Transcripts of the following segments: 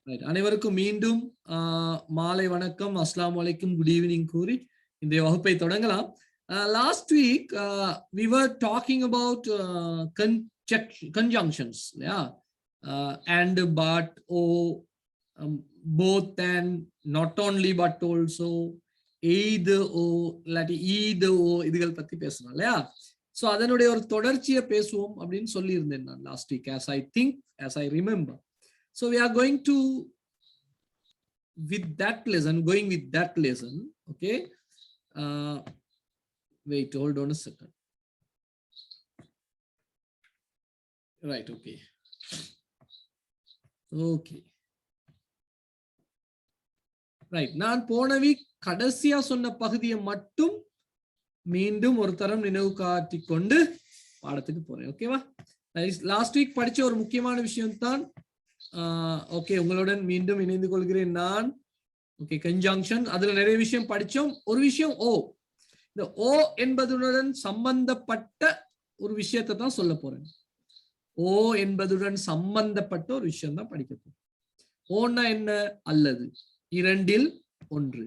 அனைவருக்கும் மீண்டும் மாலை வணக்கம், அஸ்ஸலாமு அலைக்கும், குட் ஈவினிங் கூறி இந்த வகுப்பை தொடங்கலாம். Last week we were talking about conjunctions, yeah, and but, both and, not only but also, either either இதுகள் பத்தி பேசணும் இல்லையா? சோ அதனுடைய ஒரு தொடர்ச்சியை பேசுவோம் அப்படின்னு சொல்லி இருந்தேன் நான் last week, as I remember. So we are going with that lesson, okay? Wait, hold on a second. Right, okay. Right, நான் போன வீக் கடைசியா சொன்ன பகுதியை மட்டும் மீண்டும் ஒரு தரம் நினைவு காட்டிக் கொண்டு பாடத்துக்கு போறேன், ஓகேவா? லாஸ்ட் வீக் படிச்ச ஒரு முக்கியமான விஷயம் தான். ஓகே, உங்களுடன் மீண்டும் இணைந்து கொள்கிறேன் நான். ஓகே, கன்ஜங்ஷன், அதுல நிறைய விஷயம் படிச்சோம். ஒரு விஷயம் இந்த ஓ என்பதுடன் சம்பந்தப்பட்ட ஒரு விஷயத்தை தான் சொல்ல போறேன். ஓ என்பதுடன் சம்பந்தப்பட்ட ஒரு விஷயம் தான் படிக்க போறேன். ஓன்னா என்ன? அல்லது, இரண்டில் ஒன்று.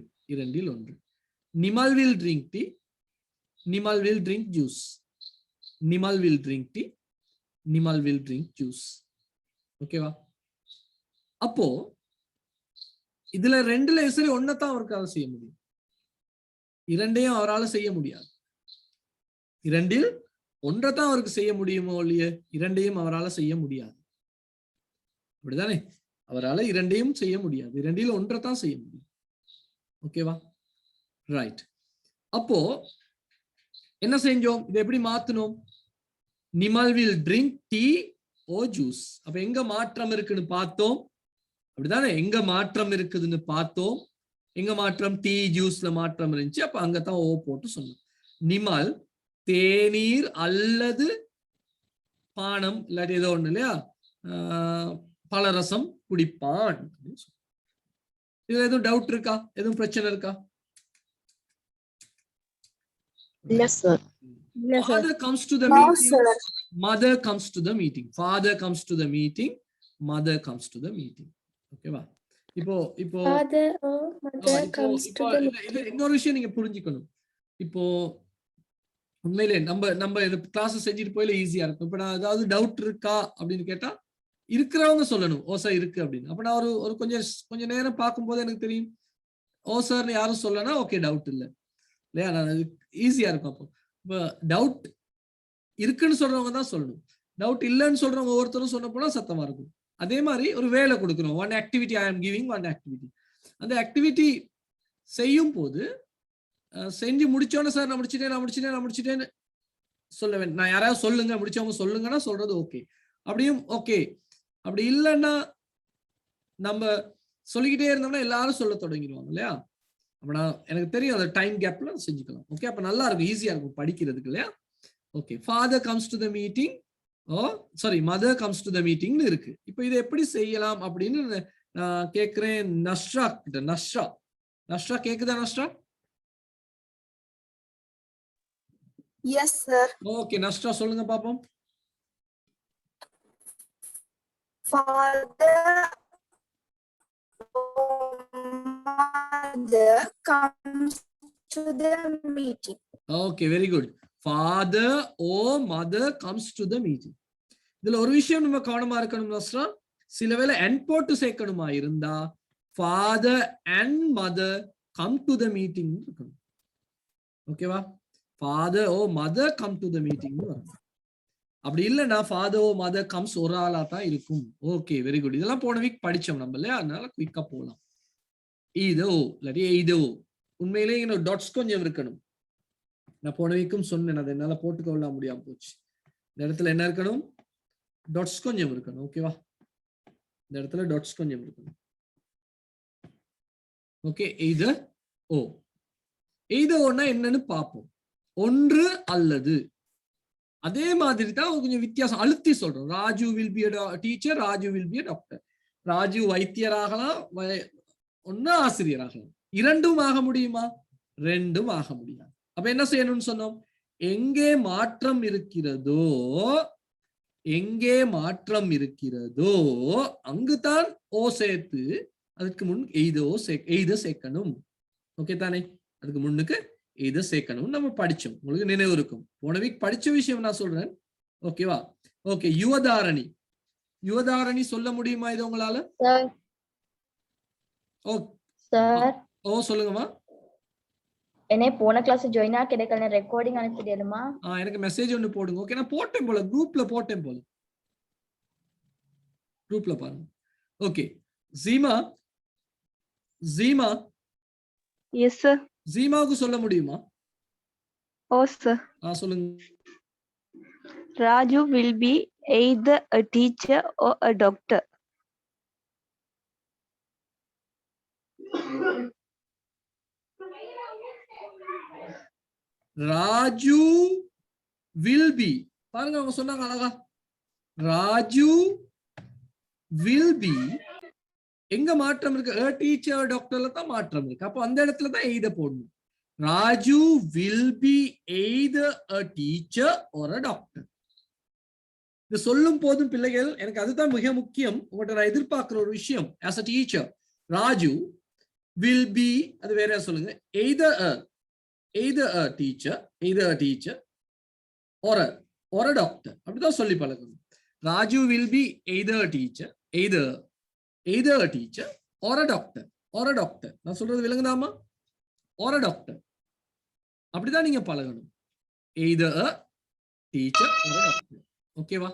Nimal will drink tea, Nimal will drink juice. Nimal will drink tea, Nimal will drink juice. ஓகேவா? அப்போ இதுல ரெண்டுல சரி ஒன்னதான் அவருக்காக செய்ய முடியும், இரண்டையும் அவரால் செய்ய முடியாது. இரண்டில் ஒன்றைத்தான் அவருக்கு செய்ய முடியுமோ இல்லையே, இரண்டையும் அவரால் செய்ய முடியாது. அப்படிதானே? அவரால் இரண்டையும் செய்ய முடியாது, இரண்டில் ஒன்றைத்தான் செய்ய முடியும். ஓகேவா? ரைட். அப்போ என்ன செஞ்சோம்? இதை எப்படி மாத்தணும்? Nimal will drink tea or juice. அப்ப எங்க மாற்றம் இருக்குன்னு பார்த்தோம், அப்படிதானே? எங்க மாற்றம் இருக்குதுன்னு பார்த்தோம். எங்க மாற்றம்? டீ ஜூஸ்ல மாற்றம் இருந்துச்சு. அப்ப அங்கதான் ஓ போட்டு சொன்னோம். நிமல் தேநீர் அல்லது பானம் இல்லாட்டி ஏதோ ஒண்ணு இல்லையா, பலரசம் குடிப்பான். இதுல எதுவும் டவுட் இருக்கா? எதுவும் பிரச்சனை இருக்கா? Yes, sir. Father comes to the meeting. Mother comes to the meeting. Father comes to the meeting. Mother comes to the meeting. ஓகேவா? இப்போ இன்னொரு விஷயம் நீங்க புரிஞ்சுக்கணும். இப்போ உண்மையிலே நம்ம கிளாஸ் செஞ்சுட்டு போயில ஈஸியா இருக்கும். இப்ப நான் ஏதாவது டவுட் இருக்கா அப்படின்னு கேட்டா இருக்கிறவங்க சொல்லணும் ஓ சார் இருக்கு அப்படின்னு. அப்ப நான் ஒரு கொஞ்சம் நேரம் பார்க்கும்போது எனக்கு தெரியும் ஓ சார்னு யாரும் சொல்லனா ஓகே டவுட் இல்லை இல்லையா, நான் ஈஸியா இருக்கும். அப்போ இப்ப டவுட் இருக்குன்னு சொல்றவங்க தான் சொல்லணும், டவுட் இல்லைன்னு சொல்றவங்க ஒவ்வொருத்தரும் சொன்ன போனா சத்தமா இருக்கும். அதே மாதிரி ஒரு வேலை கொடுக்கணும். ஒன் ஆக்டிவிட்டி ஐ ஆம் கிவிங் ஒன் ஆக்டிவிட்டி. அந்த ஆக்டிவிட்டி செய்யும் போது செஞ்சு முடிச்சோன்னு சார் நான் முடிச்சிட்டேன்னு சொல்ல வேண்டும். நான் யாராவது சொல்லுங்க, முடிச்சவங்க சொல்லுங்கன்னா சொல்றது ஓகே. அப்படியும் ஓகே. அப்படி இல்லைன்னா நம்ம சொல்லிக்கிட்டே இருந்தோம்னா எல்லாரும் சொல்ல தொடங்கிடுவாங்க இல்லையா. அப்ப எனக்கு தெரியும் அந்த டைம் கேப்ல செஞ்சுக்கலாம். ஓகே, அப்ப நல்லா இருக்கும், ஈஸியா இருக்கும் படிக்கிறதுக்கு இல்லையா. Okay, father comes to the meeting, mother comes to the மீட்டிங்னு இருக்கு. இப்போ இதை எப்படி செய்யலாம் அப்படின்னு நான் கேட்கிறேன் நஸ்ரா கிட்ட. நஸ்ரா கேக்குதா? Nasra? Yes, sir. Okay, Nasra சொல்லுங்க பாப்போம். Father comes to the meeting. Okay, very good. Father or mother comes to the meeting. இதுல ஒரு விஷயம் நம்ம கவனமா இருக்கணும் நஸ்ரா. சில வேளை and போட்டு சேர்க்கணுமா இருந்தா father and mother come to the meeting இருக்கணும். ஓகேவா? father or mother come to the meeting வரணும். அப்படி இல்லைன்னா father or mother comes ஒரு ஆளா தான் இருக்கும். Okay, very good. இதெல்லாம் போன வீக் படிச்சோம் நம்ம இல்லையா, அதனால குயிக்கா போகலாம். இதோ இல்லாட்டி இதோ உண்மையிலேயே இன்னும் டாட்ஸ் கொஞ்சம் இருக்கணும். நான் போன வீக்கும் சொன்னேன், அதை என்னால போட்டுக்கொள்ள முடியாம போச்சு. இந்த இடத்துல என்ன இருக்கணும்? டாட்ஸ் கொஞ்சம் இருக்கணும். ஓகேவா? இந்த இடத்துல டாட்ஸ் கொஞ்சம் இருக்கணும். ஓகே, எய்தோன்னா என்னன்னு பார்ப்போம். ஒன்று அல்லது. அதே மாதிரி தான் கொஞ்சம் வித்தியாசம் அழுத்தி சொல்றோம். Raju will be a teacher, Raju will be a doctor. ராஜு வைத்தியராகலாம், ஒன்னு ஆசிரியராகலாம். இரண்டும் ஆக முடியுமா? ரெண்டும் ஆக முடியாது. அப்ப என்ன செய்யணும்னு சொன்னோம்? எங்கே மாற்றம் இருக்கிறதோ எங்கே மாற்றம் இருக்கிறதோ அங்குதான் ஓ சேர்த்து அதுக்கு முன் எய்த சேர்க்கணும். ஓகே தானே? அதுக்கு முன்னுக்கு எய்த சேர்க்கணும். நம்ம படிச்சோம், உங்களுக்கு நினைவு இருக்கும். போன வீக் படிச்ச விஷயம் நான் சொல்றேன். ஓகேவா? ஓகே, யுவதாரணி. யுவதாரணி சொல்ல முடியுமா இது உங்களால? ஓ சொல்லுங்கம்மா. என்ன போன கிளாஸ் ஜாயின் ஆ கிடைக்கல, ரெக்கார்டிங் அனுப்பிடணுமா? எனக்கு மெசேஜ் ஒன்னு போடுங்க. ஓகே, நான் போட்டேன் போல, குரூப்ல போட்டேன் போல, குரூப்ல பாருங்க. Okay, Jeema. Jeema. Yes sir. ஜீமாவுக்கு சொல்ல முடியுமா? Oh sir. சொல்லுங்க. Raju will be either a teacher or a doctor. Raju will be. பாருங்க அவங்க சொன்னாங்க அழகா. Raju will be. எங்க மாற்றம் இருக்கு? a teacher டாக்டர்ல தான் மாற்றம் இருக்கு. அப்போ அந்த இடத்துல தான் எய்த போடணும். Raju will be either a teacher or a doctor. இது சொல்லும் போதும் பிள்ளைகள், எனக்கு அதுதான் மிக முக்கியம். உங்கள்கிட்ட நான் எதிர்பார்க்கிற ஒரு விஷயம். as a teacher, Raju will be, அது வேற சொல்லுங்க, either a teacher or a doctor. அப்படிதான் சொல்லி பழகணும். Raju will be either a teacher or a doctor. நான் சொல்றது விளங்குதாமா? or a doctor. அப்படிதான் நீங்க பழகணும். either a teacher or a doctor. ஓகேவா?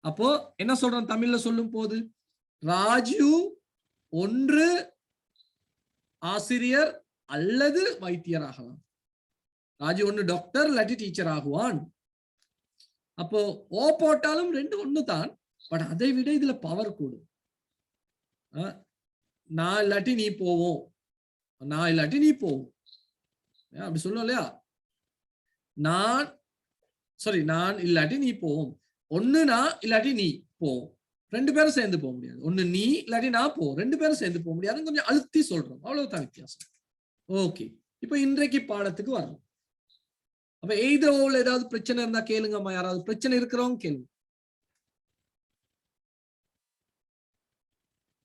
அப்போ என்ன சொல்றேன் தமிழ்ல சொல்லும் போது, ராஜு ஒன்று ஆசிரியர் அல்லது வைத்தியர் ஆகலாம். ராஜு ஒன்று டாக்டர் இல்லாட்டி டீச்சர் ஆகுவான். அப்போ ஓ போட்டாலும் ரெண்டு ஒண்ணு தான். பட் அதை விட இதுல பவர் கூடும். நான் இல்லாட்டி நீ போவோம், நான் இல்லாட்டி நீ போவோம், அப்படி சொல்லுவோம் இல்லையா? நான் இல்லாட்டி நீ போவோம். ஒண்ணு நான் இல்லாட்டி நீ போவோம். ரெண்டு பேரும் சேர்ந்து போக முடியாது. ஒண்ணு நீ இல்லாட்டி நான் போவோம். ரெண்டு பேரும் சேர்ந்து போக முடியாது. கொஞ்சம் அழுத்தி சொல்றோம், அவ்வளவுதான் வித்தியாசம். ஓகே, இப்ப இன்றைக்கு பாடத்துக்கு வரணும். அப்ப எய்தோல ஏதாவது பிரச்சனை இருந்தா கேளுங்கம்மா. யாராவது பிரச்சனை இருக்கிறவங்க கேளுங்க,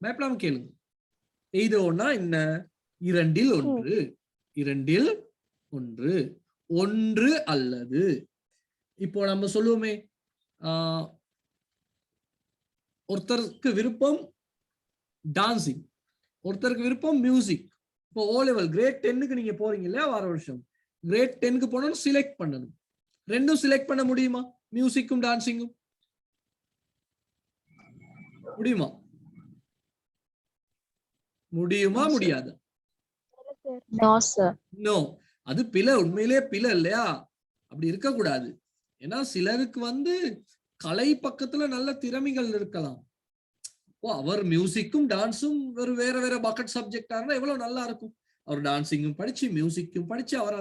பயப்படாம கேளுங்க. எய்தோன்னா என்ன? இரண்டில் ஒன்று, ஒன்று அல்லது. இப்போ நம்ம சொல்லுவோமே, ஒருத்தருக்கு விருப்பம் டான்சிங், ஒருத்தருக்கு விருப்பம் மியூசிக். இப்போ ஓ லெவல் கிரேட் 10க்கு நீங்க போறீங்க இல்லையா? வார வருஷம் கிரேட் 10க்கு போனோம்னு சிலெக்ட் பண்ணணும். ரெண்டும் சிலெக்ட் பண்ண முடியுமா? மியூசிக்கும் டான்சிங்கும் முடியுமா? முடியாதா? நோ. அது பிழை, உண்மையிலேயே பிழை இல்லையா? அப்படி இருக்கக்கூடாது. ஏன்னா சிலருக்கு கலை பக்கத்துல நல்ல திறமைகள் இருக்கலாம். அவர் மியூசிக்கும் டான்ஸும் ஒரு வேற பக்கெட் சப்ஜெக்டா இருந்தா எவ்வளவு நல்லா இருக்கும். அவர் டான்சிங்கும் படிச்சு மியூசிக்கும் படிச்சு அவர்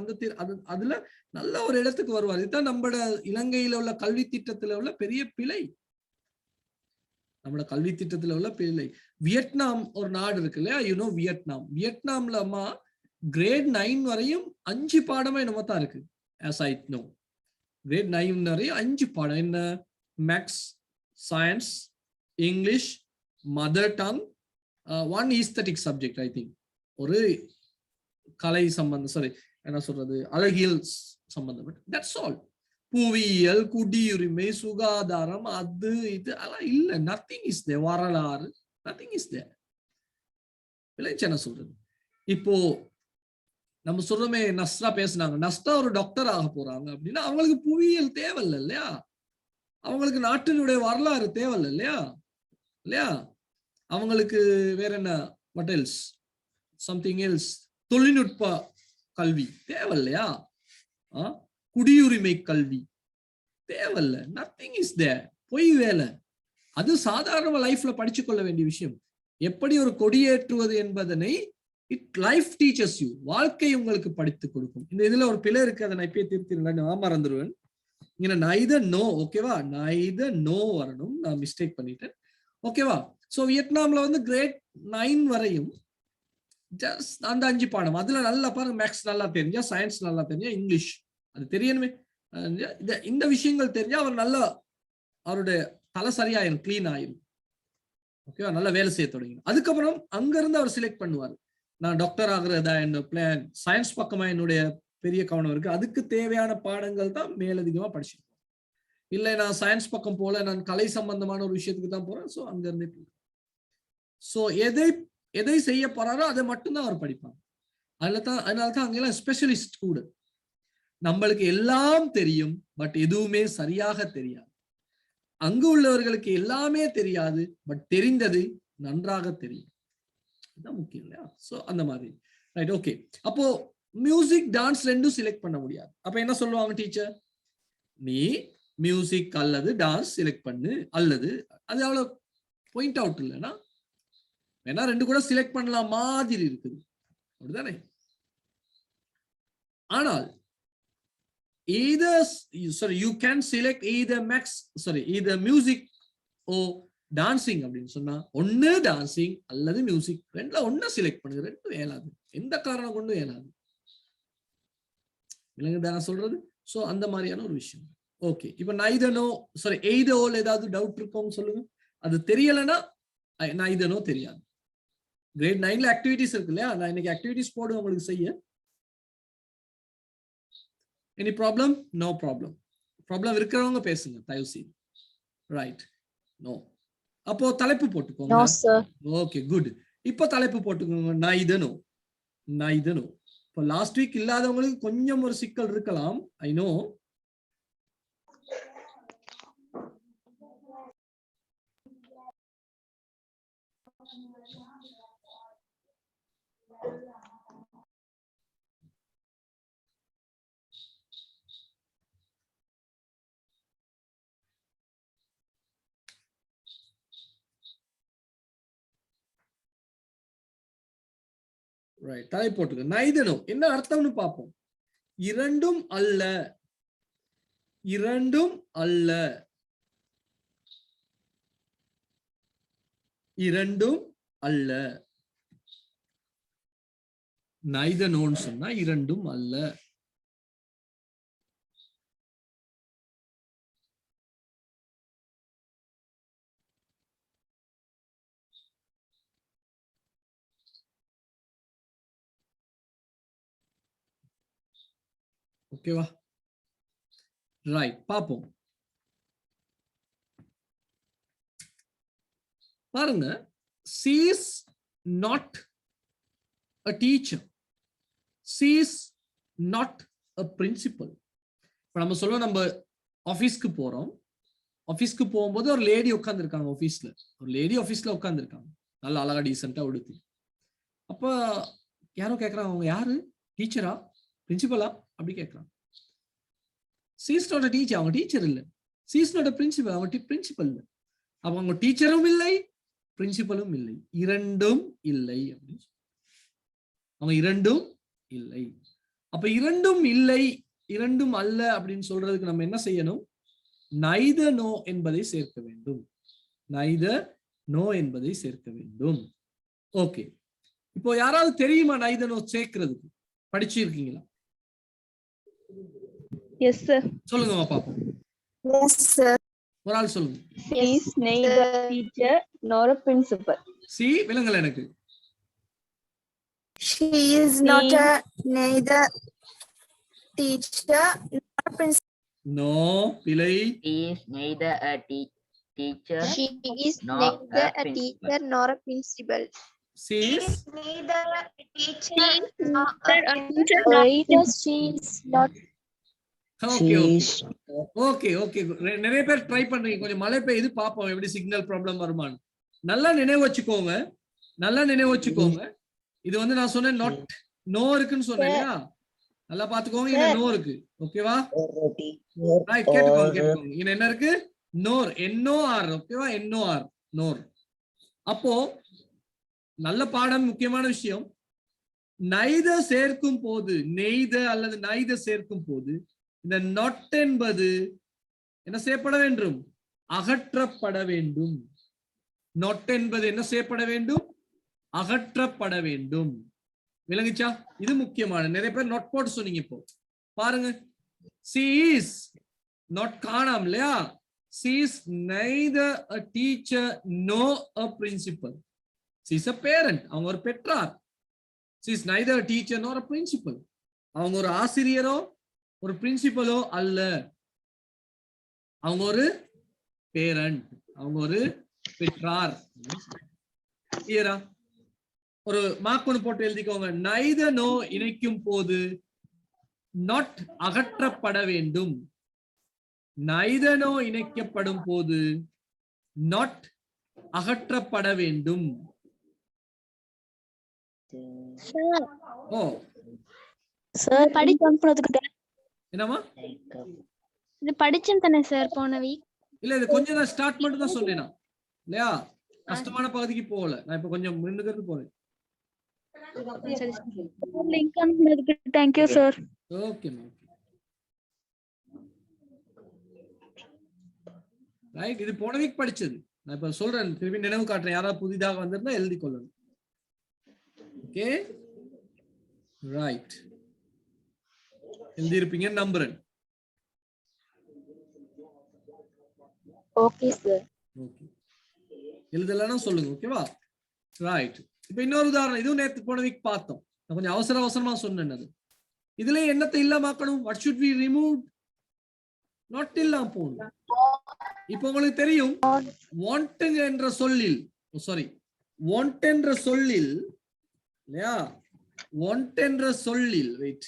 அதுல நல்ல ஒரு இடத்துக்கு வருவார். இதுதான் நம்மளோட இலங்கையில உள்ள கல்வி திட்டத்துல உள்ள பெரிய பிழை. நம்மளோட கல்வி திட்டத்துல உள்ள பிழை. வியட்நாம் ஒரு நாடு இருக்கு இல்லையா? வியட்நாம்ல அம்மா கிரேட் 9 வரையும் 5 பாடமா என்னமோ தான் இருக்கு. as I know, கிரேட் 9 வரையும் 5 பாடம். என்ன? Maths, science, English, mother tongue, one aesthetic subject. I think ஒரு கலை சம்பந்தம், என்ன சொல்றது, அழகியல் சம்பந்தம். That's all. புவியியல், குடியுரிமை, சுகாதாரம், அது இது அதெல்லாம் இல்ல. Nothing is there. வரலாறு, நத்திங் இஸ் தேர். என்ன சொல்றது? இப்போ நம்ம சொல்றோமே, நஸ்ரா பேசுனாங்க, நஸ்ரா ஒரு டாக்டர் ஆக போறாங்க அப்படின்னா அவங்களுக்கு புவியியல் தேவையில்லை இல்லையா? அவங்களுக்கு நாட்டினுடைய வரலாறு தேவையில்லை இல்லையா? அவங்களுக்கு வேற என்ன, வாட் எல்ஸ், சம்திங் எல்ஸ், தொழில்நுட்ப கல்வி தேவையில்லையா? குடியுரிமை கல்வி தேவையில்ல. Nothing is there. பொய் வேலை. அது சாதாரண லைஃப்ல படிச்சு கொள்ள வேண்டிய விஷயம். எப்படி ஒரு கொடியேற்றுவது என்பதனை லைஃப் டீச்சர்ஸ் யூ. வாழ்க்கை உங்களுக்கு படித்து கொடுக்கும். இந்த இதுல ஒரு பிழை இருக்கு, அதை நான் இப்பயே திருத்திருந்தேன், நான் மறந்துடுவேன். இங்க neither no, ஓகேவா? neither no வரணும், நான் மிஸ்டேக் பண்ணிட்டேன். ஓகேவா? சோ வியட்நாம்ல கிரேட் 9 வரையும் ஜஸ்ட் அந்த 5 பாடம். அதுல நல்லா பாருங்க, மேக்ஸ் நல்லா தெரிஞ்சா, சயின்ஸ் நல்லா தெரிஞ்சா, இங்கிலீஷ் அது தெரியணுமே, இந்த விஷயங்கள் தெரிஞ்சா அவர் நல்லா அவருடைய தலை சரியாயிரும், கிளீன் ஆயிரும். ஓகேவா, நல்ல வேலை செய்ய தொடங்கிடும். அதுக்கப்புறம் அங்க இருந்து அவர் செலக்ட் பண்ணுவார். நான் டாக்டர் ஆகுறதா என்னோட பிளான், சயின்ஸ் பக்கமா என்னுடைய பெரிய கவனம் இருக்கு, அதுக்கு தேவையான பாடங்கள் தான் மேலதிகமா படிச்சிருக்கோம். இல்லை நான் சயின்ஸ் பக்கம் போல, நான் கலை சம்பந்தமான ஒரு விஷயத்துக்கு தான் போறேன், ஸோ அங்க இருந்தே போறேன். ஸோ எதை செய்ய போறாரோ அதை மட்டும்தான் அவர் படிப்பாங்க. அதனாலதான் அங்கெல்லாம் ஸ்பெஷலிஸ்ட் கூட. நம்மளுக்கு எல்லாம் தெரியும், பட் எதுவுமே சரியாக தெரியாது. அங்கு உள்ளவர்களுக்கு எல்லாமே தெரியாது, பட் தெரிந்தது நன்றாக தெரியும். அதுதான் முக்கியம் இல்லையா? ஸோ அந்த மாதிரி ரைட். ஓகே, அப்போ மியூசிக் டான்ஸ் ரெண்டும் செலக்ட் பண்ண முடியாது. அப்ப என்ன சொல்லுவாங்க டீச்சர்? நீ மியூசிக் அல்லது டான்ஸ் செலக்ட் பண்ணு, அல்லது அது அவ்வளவு பாயிண்ட் அவுட் இல்லைன்னா வேணா ரெண்டு கூட செலக்ட் பண்ணலாம் மாதிரி இருக்குது, அப்படிதானே? ஆனால் you can select either music or dancing அப்படின்னு சொன்னா ஒன்னு டான்சிங் அல்லது மியூசிக், ரெண்டுல ஒன்னு செலக்ட் பண்ணுங்க. ரெண்டும் ஏலாது, எந்த காரணம் கொண்டும் ஏலாது. இல்லைங்க சொல்றது? சோ அந்த மாதிரியான ஒரு விஷயம். ஓகே, இப்ப எய்தோ ஏதாவது டவுட் இருக்கும் சொல்லுங்க. அது தெரியலன்னா நைதனோ தெரியாது. கிரேட் 9ல ஆக்டிவிட்டிஸ் இருக்கு இல்லையா? நான் இன்னைக்கு ஆக்டிவிட்டிஸ் போடுவேன் உங்களுக்கு செய்ய. Any problem? No problem. Problem இருக்கிறவங்க பேசுங்க தயவு செய்து. Right, no. அப்போ தலைப்பு போட்டுக்கோங்க. No, sir. Okay, good. இப்போ தலைப்பு போட்டுக்கோங்க, நைதனோ. இப்போ லாஸ்ட் வீக் இல்லாதவங்களுக்கு கொஞ்சம் ஒரு சிக்கல் இருக்கலாம், ஐ நோ. தலை போட்டுக்க. நைதனோ என்ன அர்த்தம்னு பார்ப்போம். இரண்டும் அல்ல, இரண்டும் அல்ல, இரண்டும் அல்ல. நைதனோன்னு சொன்னா இரண்டும் அல்ல. ஓகேவா? ரைட், பாப்போம். பாருங்க, she is not a teacher, she is not a principal. இப்ப நம்ம சொல்லுவோம், நம்ம ஆபீஸ்க்கு போறோம், ஆபீஸ்க்கு போகும்போது ஒரு லேடி உட்கார்ந்து இருக்காங்க ஆபீஸ்ல, ஒரு லேடி ஆபீஸ்ல உட்கார்ந்து இருக்காங்க, நல்ல அழகா டீசெண்டா உடுத்தி. அப்ப யாரோ கேக்குறாங்க, அவங்க யாரு? டீச்சரா, பிரின்சிபலா அப்படி கேட்கறாங்க. she is not a teacher, அவங்க டீச்சர் இல்ல. she is not a principal, அவங்க பிரின்சிபல் இல்ல. அப்ப அவங்க டீச்சரும் இல்லை, பிரின்சிபலும் இல்லை, இரண்டும் இல்லை அப்படின்னு. அவங்க இரண்டும் இல்லை. அப்ப இரண்டும் இல்லை, இரண்டும் அல்ல அப்படின்னு சொல்றதுக்கு நம்ம என்ன செய்யணும்? neither no என்பதை சேர்க்க வேண்டும். neither no என்பதை சேர்க்க வேண்டும். ஓகே, இப்போ யாராவது தெரியுமா neither no சேர்க்கிறதுக்கு? படிச்சிருக்கீங்களா? Yes, sir. சொல்லுங்க பாப்போம். Yes, sir. ஒரு ஆள் சொல்லுங்க. She is neither a teacher nor a principal. சி விலங்கல எனக்கு. She is not neither teacher nor principal. No, பிழை. She is neither a teacher She is nor neither a a principal. teacher nor a principal. C is Neither a teacher nor Neither she is not. Okay okay okay. நிறைய பேர் try பண்றீங்க. கொஞ்சம் மழை பெய்யுது, பாப்போம் எப்படி signal problem வருமான்னு. நல்லா நினைவு வச்சுக்கோங்க, நல்லா நினைவு வச்சுக்கோங்க. இது வந்து நான் சொன்னேன் நாட் நோ இருக்குன்னு சொன்னேன் இல்லையா? நல்லா பாத்துக்கோங்க, இங்க நோ இருக்கு. ஓகேவா? ரைட், கேட்டுக்கோங்க. இங்க என்ன இருக்கு? நோர், NOR. ஓகேவா? NOR, நோர். அப்போ நல்ல பாடம், முக்கியமான விஷயம். நைதர் சேர்க்கும் போது, நெய்தர் அல்லது நைதர் சேர்க்கும் போது இந்த not என்பது என்ன செய்யப்பட வேண்டும்? அகற்றப்பட வேண்டும். not என்பது என்ன செய்யப்பட வேண்டும்? அகற்றப்பட வேண்டும். விளங்குச்சா? இது முக்கியமான. நிறைய பேர் not போட்டு சொன்னீங்க. இப்போ பாருங்க, she is not காணாம் இல்லையா? She is neither a teacher nor a principal. She is a parent. அவங்க ஒரு பெற்றார். She is neither a teacher nor a principal. அவங்க ஒரு ஆசிரியரோ ஒரு பிரின்சிபலோ அல்ல. அவங்க ஒரு பேரண்ட். அவங்க ஒரு பெற்றார். கிளியரா? ஒரு மார்க் ஒன்று போட்டு எழுதிக்கோங்க. neither no இணைக்கும் போது not அகற்றப்பட வேண்டும். neither no இணைக்கப்படும் போது not அகற்றப்பட வேண்டும். ஓ சார் படிச்சு என்னமா? இது படிச்சேன் தானே சார் போன வீக். இல்ல இது கொஞ்சம் நான் ஸ்டார்ட் மட்டும் தான் சொன்னேனா இல்லையா? கஷ்டமான பகுதிக்கு போகல. நான் இப்ப கொஞ்சம் முன்னுக்கு போறேன். லிங்க் அனுப்புனதுக்கு thank you sir. Okay ma'am. Right, இது போன வீக் படிச்சது. நான் இப்ப சொல்றேன், திருப்பி நினைவு காட்டுறேன். யாராவது புதிதாக வந்திருந்தா எழுதி கொள்ளணும். ஓகே ரைட், எழுதி இருப்பீங்க நம்புறேன். Okay sir. ஓகே, எழுதலன்னா சொல்லுங்க. ஓகேவா? ரைட், இப்ப இன்னொரு உதாரணம். இதுவும் நேத்து போன வீக் பார்த்தோம். நான் கொஞ்சம் அவசரமா சொன்னேன். அது இதுல என்னத்தை இல்லாமக்கணும்? What should we remove? Not இல்லாம போகணும். இப்ப உங்களுக்கு தெரியும் want என்ற சொல்லில், சாரி want என்ற சொல்லில் இல்லையா? want என்ற சொல்லில் வெயிட்,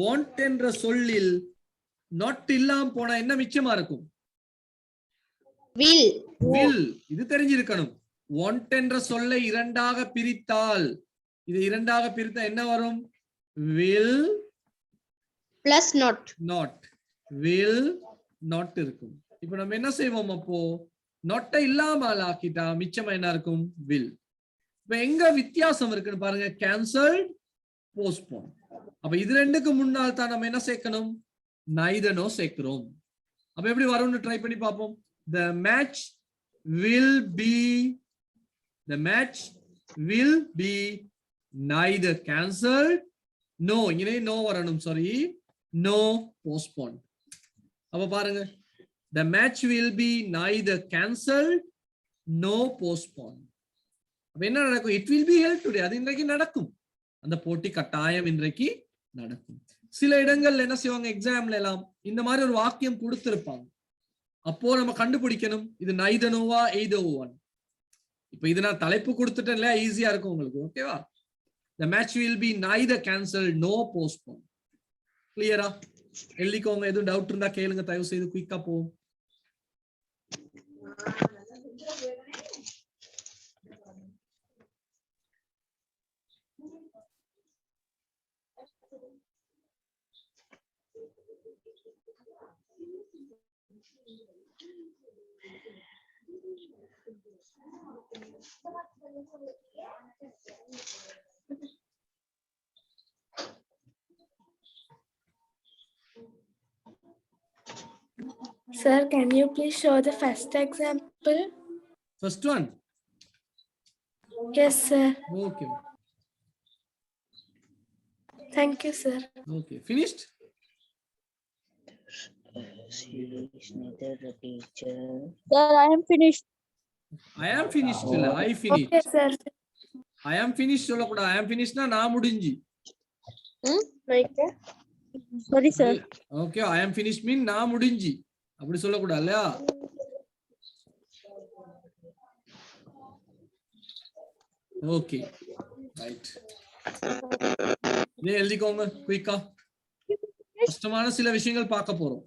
want என்ற சொல்லில் not இல்லாம போனா என்ன மிச்சமா இருக்கும்? will. இது தெரிஞ்சிருக்கணும். want என்ற சொல்லை இரண்டாக பிரித்தால், இது இரண்டாக பிரித்தா என்ன வரும்? will plus not. will not இருக்கும். இப்ப நம்ம என்ன செய்வோம்? அப்போ not இல்லாமல் ஆக்கிட்டா மிச்சம் என்ன இருக்கும்? will. இப்ப எங்க வித்தியாசம் இருக்குன்னு பாருங்க. cancelled, postponed. அப்ப இது ரெண்டுக்கு முன்னால் தான் நம்ம என்ன சேர்க்கணும்? neither no சேர்க்கிறோம். அப்ப எப்படி வரும்னு ட்ரை பண்ணி பார்ப்போம். the match will be neither cancelled, no இங்கே no வரணும், சாரி, no postponed. அப்ப பாருங்க, the match will be neither cancelled no postponed. அப்ப என்ன நடக்கும்? it will be held today. அது இன்றைக்கு நடக்கும். அந்த போட்டி கட்டாயம் இன்றைக்கு நடக்கும். சில இடங்கள்ல என்ன செய்வாங்க? எக்ஸாம்ல எல்லாம் இந்த மாதிரி ஒரு வாக்கியம் கொடுத்திருப்பாங்க. அப்போ நம்ம கண்டுபிடிக்கணும் இது neither nowா either one. இப்ப இது நான் தலைப்பு கொடுத்துட்டேன் இல்லையா? ஈஸியா இருக்கும் உங்களுக்கு. ஓகேவா? the match will be neither cancelled no postponed. கிளியரா? எழுதிக்கோங்க. எதுவும் டவுட் இருந்தா கேளுங்க, தயவு செய்து குயிக்கா போவோம். Sir, can you please show the first example? First one? Yes, sir. Okay. Thank you, sir. Okay, finished? She is neither a teacher. Sir, I am finished. I am finished. I finished. Okay, sir. I am finished சொல்லக்கூடாது. I am finished னா நான் முடிஞ்சி. Sorry, sir. Okay, I am finished mean நான் முடிஞ்சி. அப்படி சொல்லக்கூடாது இல்லையா? Okay, right. இதை எழுதிக்கோங்க குயிக்கா. கஷ்டமான சில விஷயங்கள் பார்க்க போறோம்.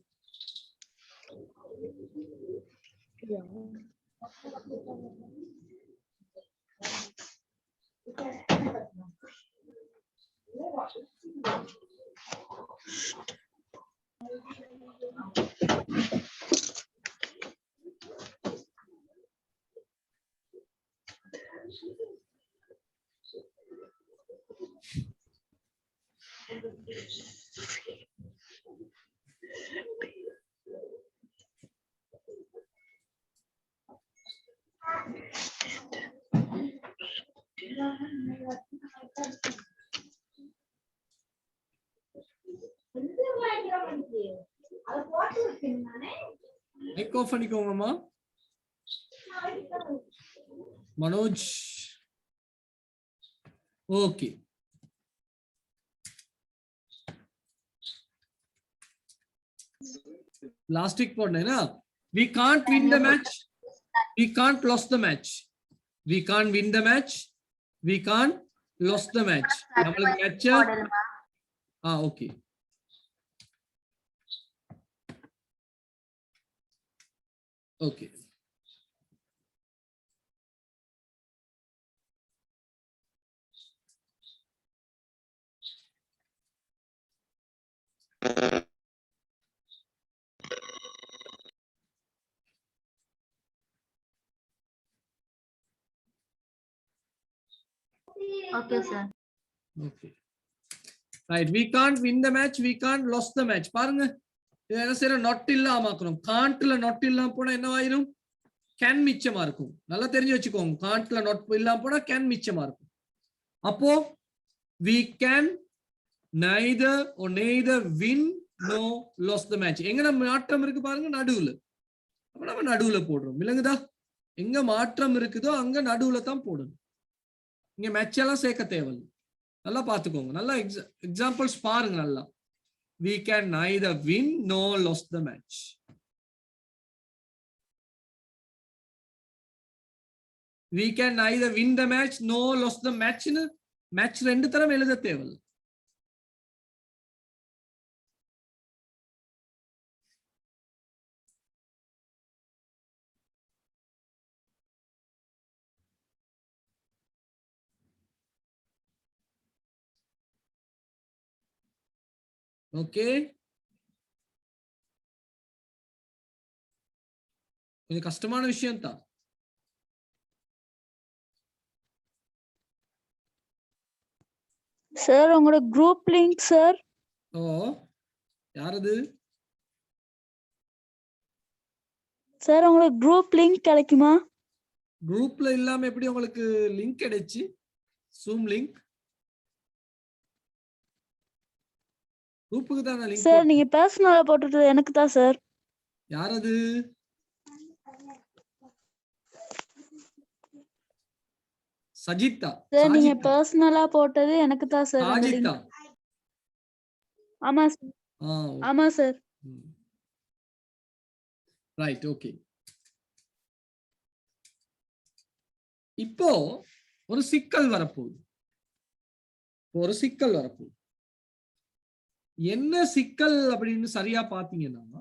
மைக் ஆஃப் பண்ணிக்கோங்கம்மா. மனோஜ். ஓகே. Last week போடுனா we can't win the match, we can't lose the match, we can't win the match, we can't lose the match. நம்மளுக்கு match okay. Okay. Okay, sir. Okay. Right. We can't win the match, we can't lose the match. பாருங்க. இது என்ன செய்யறோம்? not இல்லாம ஆக்கணும். can't-ல not இல்லாம போனா என்ன ஆயிரும்? can மிச்சமா இருக்கும். நல்லா தெரிஞ்சு வச்சுக்கோங்க. can't-ல not இல்லாம போனா can மிச்சமா இருக்கும். அப்போ we can neither win nor lose the match. எங்க நம்ம மாற்றம் இருக்கு பாருங்க, நடுவுல. அப்ப நம்ம நடுவுல போடுறோம். விளங்குதா? எங்க மாற்றம் இருக்குதோ அங்க நடுவுல தான் போடணும். இங்க மேட்ச் எல்லாம் சேர்க்க தேவையில்லை. நல்லா பாத்துக்கோங்க. நல்லா எக்ஸாம்பிள்ஸ் பாருங்க. நல்லா we can neither win nor lose the match. we can neither win the match nor lose the match. Match ரெண்டு தரம் எழுத தேவையில்லை. ஓகே. கொஞ்சம் கஷ்டமான விஷயம் தான். சார் உங்களோட குரூப் லிங்க் சார். ஓ, யாரது? சார் உங்களோட குரூப் லிங்க் கிடைக்குமா? குரூப்ல இல்லாம எப்படி உங்களுக்கு லிங்க் கிடைச்சு? ஜூம் லிங்க் குரூப்புக்கு தான லிங்க். சார் நீங்க பர்சனலா போட்டுட்டு எனக்கு தான் சார். யாரது? சஜிதா. சார் நீங்க பர்சனலா போட்டது எனக்கு தான் சார். சஜிதா. ஆமா சார். ஆமா சார். ரைட். ஓகே. இப்போ ஒரு சிக்கல் வரப்போகுது. என்ன சிக்கல் அப்படின்னு சரியா பாத்தீங்கன்னா,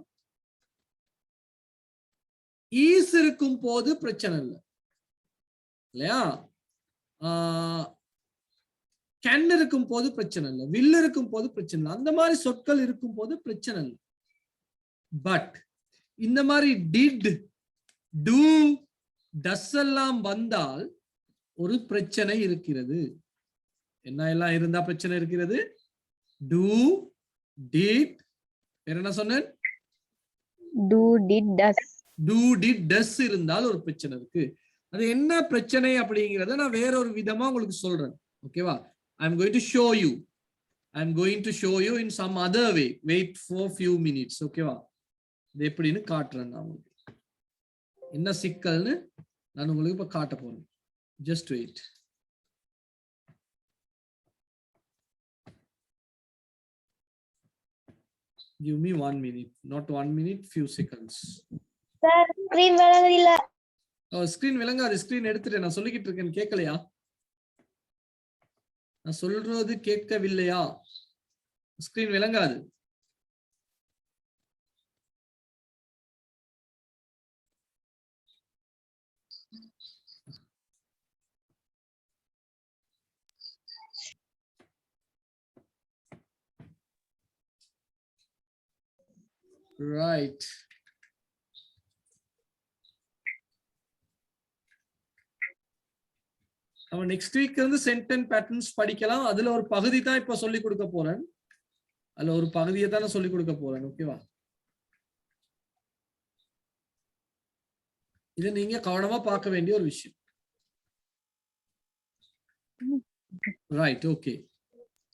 ஈஸ் இருக்கும் போது பிரச்சனை இல்லை இல்லையா? கேன் இருக்கும் போது பிரச்சனை இல்லை, வில் இருக்கும் போது பிரச்சனை இல்லை, அந்த மாதிரி சொற்கள் இருக்கும் போது பிரச்சனை இல்லை. பட் இந்த மாதிரி டிட், டூ, டஸ் எல்லாம் வந்தால் ஒரு பிரச்சனை இருக்கிறது. என்ன எல்லாம் இருந்தா பிரச்சனை இருக்கிறது? டூ, டிட், என்ன சொன்னேன்? Do, did, does. Do, did, does இருந்தால் ஒரு பிரச்சனை இருக்கு. அது என்ன பிரச்சனை அப்படிங்கறத நான் வேற ஒரு விதமா உங்களுக்கு சொல்றேன். ஓகேவா? I am going to show you in some other way. Wait for few minutes. ஓகேவா? இது எப்படின்னு காட்டுறேன் நான் உங்களுக்கு. என்ன சிக்கல்னு நான் உங்களுக்கு இப்ப காட்ட போறேன். Just wait. Give me 1 minute. Not 1 minute, few seconds. Sir, screen விளங்குதில்ல. ஸ்கிரீன் விளங்காது. ஸ்கிரீன் எடுத்துட்டு நான் சொல்லிக்கிட்டு இருக்கேன், கேட்கலையா? நான் சொல்றது கேட்கவில்லையா? ஸ்கிரீன் விளங்காது. ரைட். நம்ம நெக்ஸ்ட் வீக் வந்து சென்டென்ஸ் பேட்டர்ன்ஸ் படிக்கலாம். அதுல ஒரு பகுதி தான் இப்ப சொல்லி கொடுக்க போறேன். அதுல ஒரு பகுதியை தான் நான் சொல்லி கொடுக்க போறேன். ஓகேவா? இது நீங்க கவனமா பார்க்க வேண்டிய ஒரு விஷயம். ரைட். ஓகே,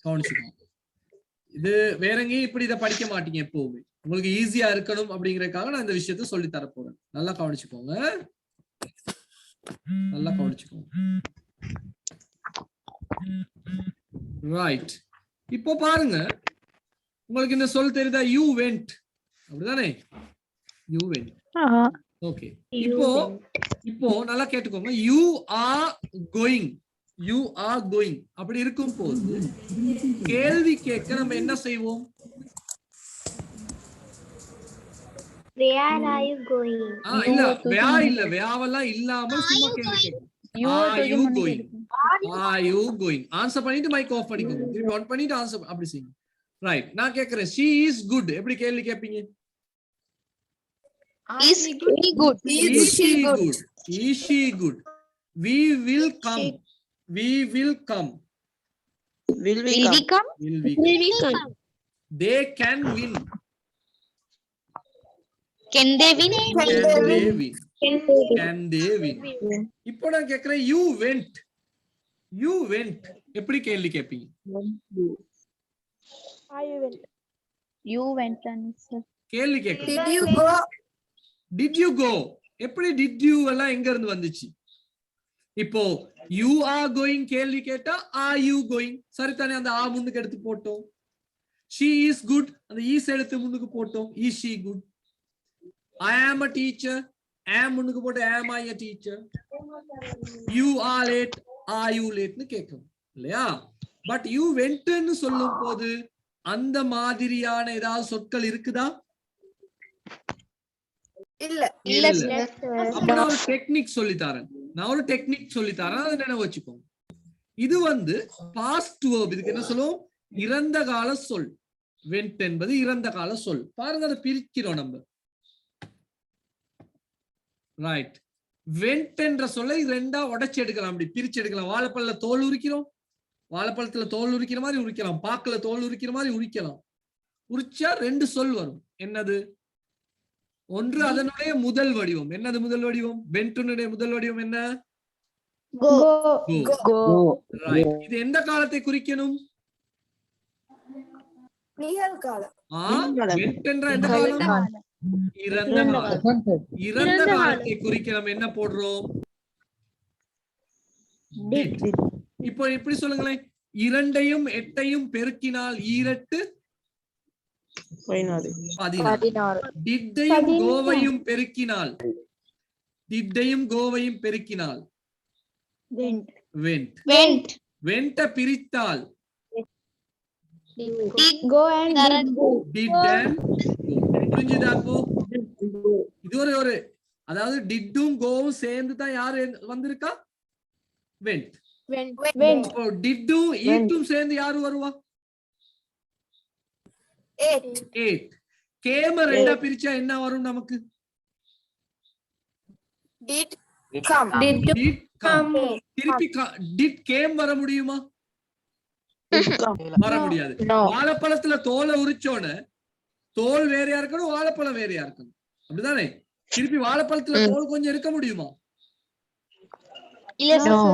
கவனிச்சுக்கோங்க. இது வேற எங்கேயும் இப்படி இதை படிக்க மாட்டீங்க எப்பவுமே. உங்களுக்கு ஈஸியா இருக்கணும் அப்படிங்கறதுக்காக நான் இந்த விஷயத்தை சொல்லி தர போறேன். நல்லா கவனிச்சுக்கோங்க, நல்லா கவனிச்சுக்கோங்க. ரைட், இப்போ பாருங்க, உங்களுக்கு இந்த சொல் தெரியுதா? யூ வெண்ட், அப்படிதானே? You went. ஓகே, இப்போ நல்லா கேட்டுக்கோங்க. You are going, you are going அப்படி இருக்கும் போது கேள்வி கேட்க நம்ம என்ன செய்வோம்? Where are you going? இல்ல வேவெல்லாம் இல்லாம சும்மா கேள்வி கேட்கணும். Are you going? Are you going? Answer பண்ணிட்டு மைக் ஆஃப் பண்ணிக்கோங்க. திருப்பி ஆன் பண்ணிட்டு ஆன்சர் அப்படி செய்யுங்க. ரைட், நான் கேக்குறேன், she is good எப்படி கேள்வி கேட்பீங்க? Is he good? Is she good? Is she good? We will come. We will come. Will we come? Will we come? They can win. Can they win? Can they win? Can they win? இப்போ நான் கேக்குறேன், you went. You went எப்படி கேள்வி கேட்பீங்க? You went and sir. கேள்வி கேட்கணும். Did you go? Did you go? எப்படி did you எல்லாம் எங்க இருந்து வந்துச்சு? இப்போ you are going கேள்வி கேட்டா are you going? சரிதானே? அந்த ஆ முன்னுக்கு எடுத்து போட்டோம். She is good, அந்த is எடுத்து முன்னுக்கு போட்டோம். Is she good? I am a teacher, am முன்னுக்கு போட்டு am I a teacher? You are late, are you late னு கேட்கும் இல்லையா? பட் you went ன்னு சொல்லும் போது அந்த மாதிரியான ஏதாவது சொற்கள் இருக்குதா? இல்ல. அப்ப நான் ஒரு டெக்னிக் சொல்லித்தரேன். அதை நினைவு வச்சுக்கோங்க. இது வந்து பாஸ்ட் வெர்ப். இதுக்கு என்ன சொல்லுவோம்? இறந்த கால சொல். வெண்ட் என்பது இறந்த கால சொல். பாருங்க, அதை பிரிக்கிறோம் நம்ம. ரைட், வெண்ட் என்ற சொல்லை ரெண்டா உடைச்சு எடுக்கலாம், அப்படி பிரிச்சு எடுக்கலாம். வாழைப்பழத்துல தோல் உரிக்கிறோம், வாழைப்பழத்துல தோல் உரிக்கிற மாதிரி உரிக்கலாம், பாக்குல தோல் உரிக்கிற மாதிரி உரிக்கலாம். உரிச்சா ரெண்டு சொல் வரும். என்னது? ஒன்று அதனுடைய முதல் வடிவம். என்னது முதல் வடிவம்? வெண்ட்டுனுடைய முதல் வடிவம் என்ன? Go. ரைட், இது எந்த காலத்தை குறிக்கணும்? நிகழ்காலம். வெண்ட் என்ற எந்த காலம்? இறந்த காலம். இறந்த காலத்தை குறிக்க நம்ம என்ன போடுறோம்? Did. இப்போ இப்படி சொல்லுங்களேன், இரண்டையும் எட்டையும் பெருக்கினால் ஈரட்டு 16. டிட்டையும் கோவையும் பெருக்கினால், டிட்டையும் கோவையும் பெருக்கினால் வெண்ட். வெண்ட பிரித்தால் Go and டிட் அண்ட் புரிஞ்சுதா? அப்போ இது ஒரு அதாவது டிட்டும் கோவும் சேர்ந்து தான் யாரு வந்திருக்கா? வெண்ட். அப்போ டிட்டும் ஈட்டும் சேர்ந்து யாரு வருவா? எயிட். கேம ரெண்டா பிரிச்சா என்ன வரும் நமக்கு? Did come. Did come. திருப்பி டிட் கேம் வர முடியுமா? வர முடியாது. வாழைப்பழத்துல தோலை உரிச்சோன்னு தோல் வேறையா இருக்கணும், வாழைப்பழம் வேறையா இருக்கணும், அப்படிதானே? திருப்பி வாழைப்பழத்துல தோல் கொஞ்சம் இருக்க முடியுமா?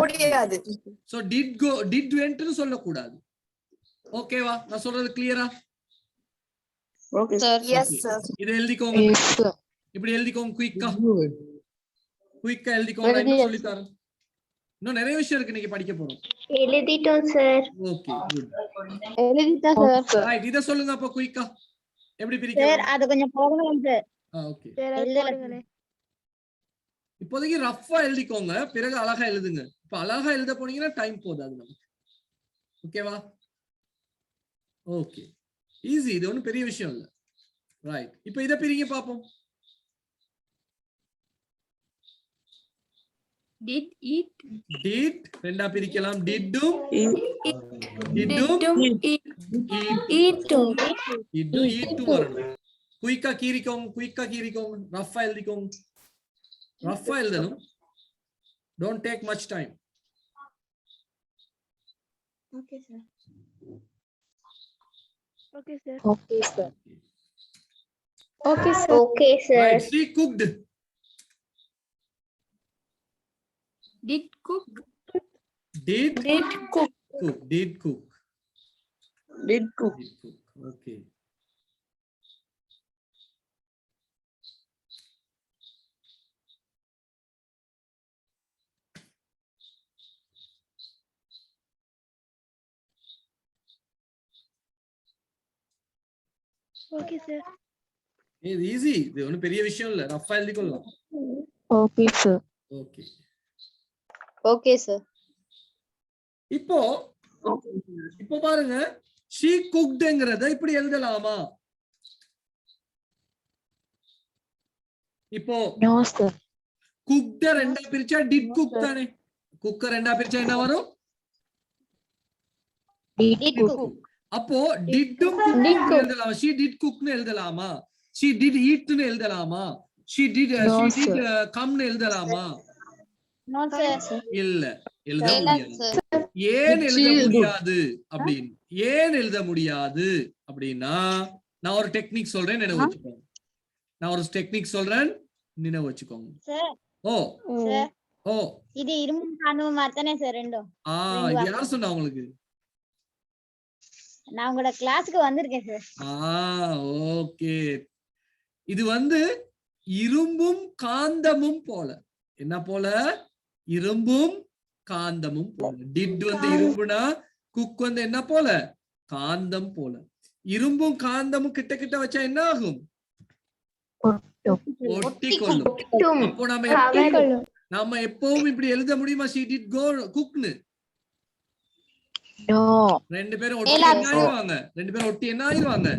முடியாது. சோ டிட் கோ, டிட் வென்ட்னு சொல்லக்கூடாது. ஓகேவா? நான் சொல்றது கிளியரா? Okay, sir. Yes, sir. இதை எழுதிக்கோங்க. இப்படி எழுதிக்கோங்க, குயிக்கா எழுதிக்கோங்க. என்ன சொல்லி தரேன்? இன்னும் நிறைய விஷயம் இருக்கு, நீங்க படிக்க போறோம். எழுதிட்டோம் சார். Okay, good. எழுதிட்டோம் சார். ரைட், இத சொல்லுங்க அப்ப குயிக்கா. எப்படி பிரிக்கலாம்? சார் அது கொஞ்சம் போடுங்க சார். ஓகே. இப்போதைக்கு ரஃப்பா எழுதிக்கோங்க, பிறகு அழகா எழுதுங்க. இப்ப அழகா எழுத போனீங்கன்னா டைம் போதாது நமக்கு. ஓகேவா? Okay, easy. இது ஒன்றும் பெரிய விஷயம் இல்ல. ரைட், இப்போ இதை பிரிங்க பாப்போம். Did eat. Did ரெண்டா பிரிக்கலாம். டிட்டும் ஈட்டும் வரணும். குயிக்கா கீரிக்கோங்க, ரஃப்பா எழுதிக்கோங்க. ரஃப்பா எழுதணும். Don't take much time. Okay sir. Okay, sir. Okay sir. Okay sir. Okay sir. Right, she cooked. Did cook. Did Cook. cook. Did cook. Did cook. Okay. Okay, sir. இது easy, இது ஒன்றும் பெரிய விஷயம் இல்ல, ரஃபா எழுதி கொள்ளலாம். Okay, sir. Okay, Okay, sir. இப்போ இப்போ பாருங்க, she cooked-ங்கறத இப்படி எழுதலாமா? இப்போ No, sir. cooked ரெண்டா பிரிச்சா did cook தானே. cook ரெண்டா பிரிச்சா என்ன வரும்? Did cook. அப்போ did-ம் cook எழுதலாமா? she did cook-னு எழுதலாமா? she did eat-னு எழுதலாமா? she did come-னு எழுதலாமா? No, sir. இல்ல, எழுத முடியாது. ஏன் எழுத முடியாது அப்படின்னு, ஏன் எழுத முடியாது அப்படின்னா, நான் ஒரு டெக்னிக் சொல்றேன், நினைவு வச்சுக்கோங்க. நான் ஒரு டெக்னிக் சொல்றேன், நினைவு வச்சுக்கோங்க. Sir. ஓ Sir. ஓ இது இரும்பு காணும் மாத்தானே சார் ரெண்டும். இது யார் சொன்னா உங்களுக்கு? நான் உங்களோட கிளாஸ்க்கு வந்திருக்கேன் சார். ஓகே. இது வந்து இரும்பும் காந்தமும் போல. என்ன போல? இரும்பும் காந்தமும் போல. டிட் வந்து இரும்புனா, குக் வந்து என்ன போல? காந்தம் போல. இரும்பும் காந்தமும் கிட்ட கிட்ட வச்சா என்ன ஆகும்? ஒட்டிக்கொள்ளும். அப்போ நாம எப்பவும் இப்படி எழுத முடியுமா? she did go cook-னு? No. ரெண்டு பேரும் ஒட்டி என்ன ஆயிடுவாங்க? ரெண்டு பேரும் ஒட்டி என்ன ஆயிடுவாங்க?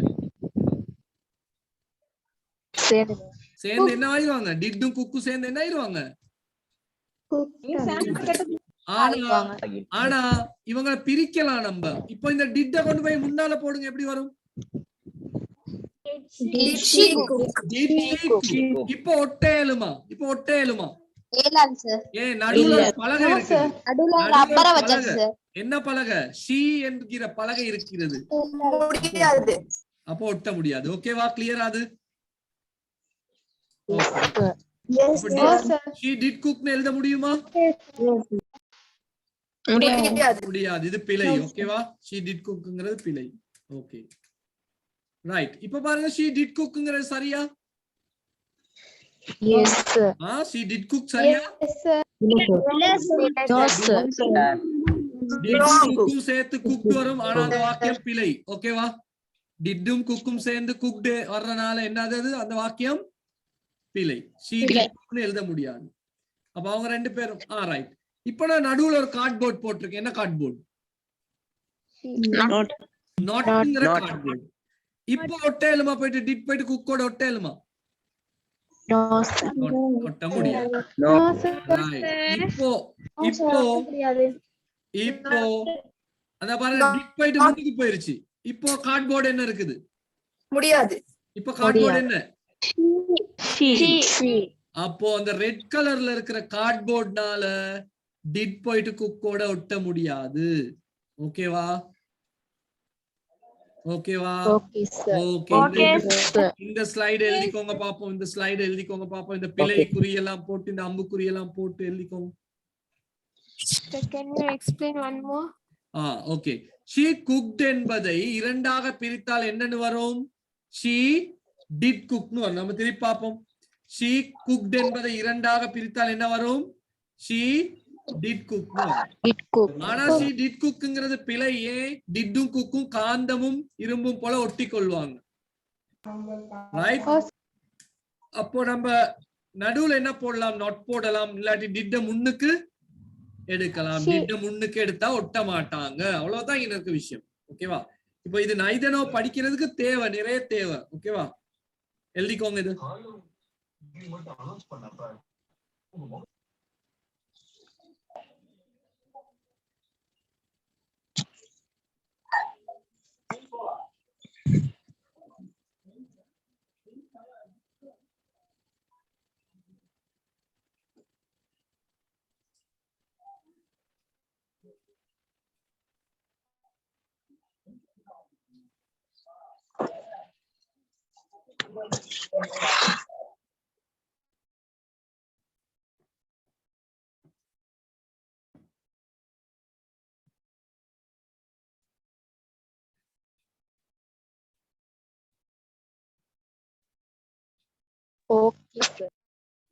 சேர்ந்து என்ன ஆயிடுவாங்க? டிட்டும் குக்கும் சேர்ந்து என்ன ஆயிடுவாங்க? ஆனா இவங்களை பிரிக்கலாம் நம்ம. இப்போ இந்த டிட்ட கொண்டு போய் முன்னால போடுங்க, எப்படி வரும்? இப்போ ஒட்டையலுமா? இப்போ ஒட்டையலுமா? ஏன் நடுவுல பலகை இருக்கு. என்ன பலகை? ஷீ என்கிற பலகை இருக்கிறது. அப்போ ஒட்ட முடியாது. ஓகேவா? கிளியர் அது? she did cook-னு எழுத முடியுமா? முடியாது. இது பிழை. ஓகேவா? she did cook-ங்கிறது பிழை. Okay, right. இப்ப பாருங்க, she did cook-ங்கிறது சரியா? Yes, sir. she did cook சரியா? No, sir. டிட்டும் சேர்த்து cooked வரும், ஆனா அந்த வாக்கியம் பிழை. ஓகேவா? டிட்டும் குக்கும் சேர்ந்து cooked வர்றனால என்னது? அந்த வாக்கியம் பிழை. she did cook-னு எழுத முடியாது. அப்ப அவங்க ரெண்டு பேரும் ரைட். இப்ப நான் நடுவுல ஒரு கார்ட்போர்ட் போட்டிருக்கேன். என்ன கார்ட்போர்ட்? நாட்ங்கிற கார்ட்போர்ட். இப்போ ஒட்டையலுமா? போயிட்டு டிட் போயிட்டு குக்கோட ஒட்டையலுமா? No, sir. ஒட்ட முடியாது. இப்போ இப்போ இப்போ அத பாருங்க, டிட் போயிட்டு முன்னுக்கு போயிருச்சு. இப்போ கார்ட்போர்ட் என்ன இருக்குது? முடியாது. இப்போ கார்ட்போர்ட் என்ன? அப்போ அந்த ரெட் கலர்ல இருக்கிற கார்ட்போர்ட்னால டிட் போயிட்டு குக்கோட ஒட்ட முடியாது. ஓகேவா? ஓகேவா? ஓகே. இந்த ஸ்லைடு எழுதிக்கோங்க பாப்போம். இந்த ஸ்லைடு எழுதிக்கோங்க பாப்போம். இந்த பிழை குறியெல்லாம் போட்டு, இந்த அம்புக்குறி எல்லாம் போட்டு எழுதிக்கோங்க. Can you explain one more? Okay. she cooked என்பதை இரண்டாக பிரித்தால் என்னன்னு வரும்? she did cook-னு வரும். நம்ம திருப்பி பாப்போம். she cooked என்பதை இரண்டாக பிரித்தால் என்ன வரும்? she did cook-னு வரும். ஆனா she did cook-ங்கிறது பிழை. ஏன்? டிட்டும் குக்கும் காந்தமும் இரும்பும் போல ஒட்டி கொள்வாங்க. ரைட்? அப்போ நம்ம நடுவுல என்ன போடலாம்? நாட் போடலாம். இல்லாட்டி டிட்ட முன்னுக்கு எடுக்கலாம். டிட்ட முன்னுக்கு எடுத்தா ஒட்ட மாட்டாங்க. அவ்வளவுதான் இங்க இருக்க விஷயம். ஓகேவா? இப்போ இது நைதனோ படிக்கிறதுக்கு தேவை, நிறைய தேவை. ஓகேவா? எழுதிக்கோங்க இது.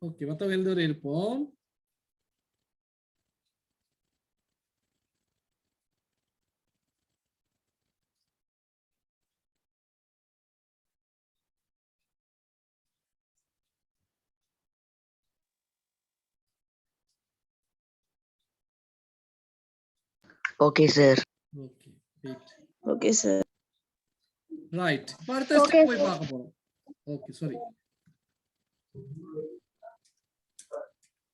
ஓகே, மொத்தம் எழுதுவரை இருப்போம். Okay, sir. Okay wait Okay, sir. Right அடுத்த ஸ்டெப் போய் பார்க்க போறோம். Okay sorry.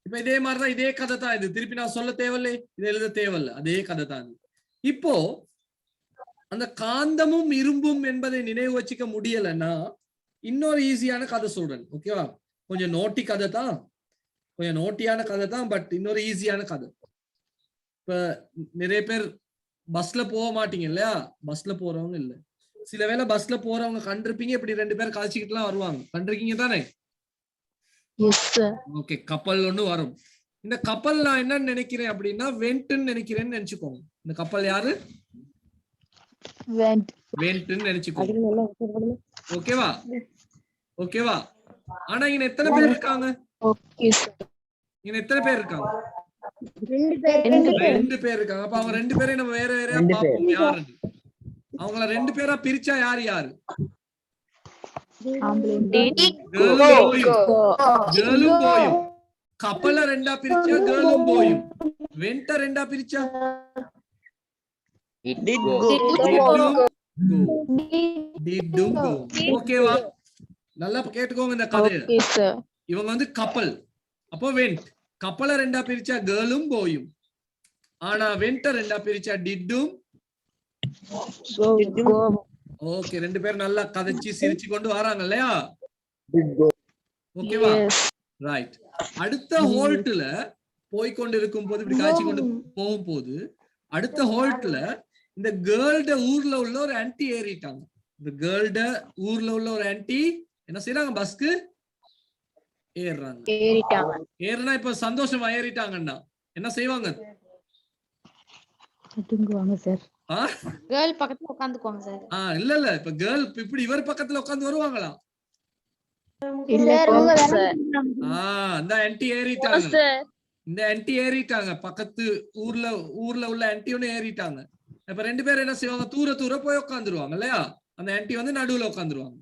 இப்ப இதே மாதிரி தான், இதே கதை தான் இது. திருப்பி நான் சொல்ல தேவையில்லை, இது எழுத தேவையில்லை, அதே கதை தான் இது. இப்போ அந்த காந்தமும் இரும்பும் என்பதை நினைவு வச்சுக்க முடியலன்னா இன்னொரு ஈஸியான கதை சொல்றேன். ஓகேவா? கொஞ்சம் நோட்டி கதை தான், கொஞ்சம் நோட்டியான கதை தான், பட் இன்னொரு ஈஸியான கதை. இப்ப நிறைய பேர் பஸ்ல போக மாட்டீங்க இல்லையா? பஸ்ல போறவங்க இல்ல, சில வேளை பஸ்ல போறவங்க கண்டிருப்பீங்க, இப்படி 2 பேர் கழிச்சுக்கிட்டு எல்லாம் வருவாங்க. கண்டிருக்கீங்க தானே? ஓகே. கப்பல் ஒண்ணு வரும். இந்த கப்பல் நான் என்னன்னு நினைக்கிறேன் அப்படின்னா வெண்ட்ன்னு நினைக்கிறேன்னு நினைச்சுக்கோங்க. இந்த கப்பல் யாரு? வெண்ட்ன்னு நினைச்சுக்கோங்க. ஓகேவா? ஓகேவா? ஆனா இங்க எத்தனை பேர் இருக்காங்க? இங்க எத்தனை பேர் இருக்காங்க? 2 பேர் இருக்காங்க. அப்ப அவங்க 2 பேரையும் நம்ம வேற வேறையா பார்ப்போம் யாருன்னு. அவங்கள 2 பேரா பிரிச்சா யாரு யாரு? கேர்ளும் போயும். கப்பல 2ஆ பிரிச்சா கேர்ளும் போயும். வெண்ட 2ஆ பிரிச்சா டிட்டும் கோ. ஓகேவா? நல்லா கேட்டுக்கோங்க இந்த கதையை. இவங்க வந்து கப்பல், அப்போ வெண்ட். கப்பல 2ஆ பிரிச்சா கேர்ளும் போயும். ஆனா வெண்ட 2ஆ பிரிச்சா டிட்டும். ஓகே. 2 பேரும் நல்லா கதைச்சு சிரிச்சு கொண்டு வராங்க இல்லையா? ஓகேவா? ரைட். அடுத்த ஹோல்ட்ல போய்கொண்டு இருக்கும் போது, இப்படி காய்ச்சி கொண்டு போகும் போது, அடுத்த ஹோல்ட்ல இந்த கேர்ள்ட ஊர்ல உள்ள ஒரு ஆன்டி ஏறிட்டாங்க. இந்த கேர்ள்ட ஊர்ல உள்ள ஒரு ஆன்டி என்ன செய்யறாங்க? பஸ்க்கு ஏறுறாங்க. ஏறினா இப்ப சந்தோஷமா ஏறிட்டாங்கன்னா என்ன செய்வாங்க? கேர்ள் பக்கத்துல உட்காந்துக்குவாங்க சார். இல்ல இல்ல, இப்ப கேர்ள் இப்படி இவர் பக்கத்துல உட்கார்ந்து வருவாங்களா? இந்த ஆன்டி ஏறிட்டாங்க. இந்த ஆன்டி ஏறிட்டாங்க. பக்கத்து ஊர்ல உள்ள ஆன்டி ஒண்ணு ஏறிட்டாங்க. இப்ப 2 பேரும் என்ன செய்வாங்க? தூர தூர போய் உட்காந்துருவாங்க இல்லையா? அந்த ஆன்டி வந்து நடுவுல உட்காந்துருவாங்க.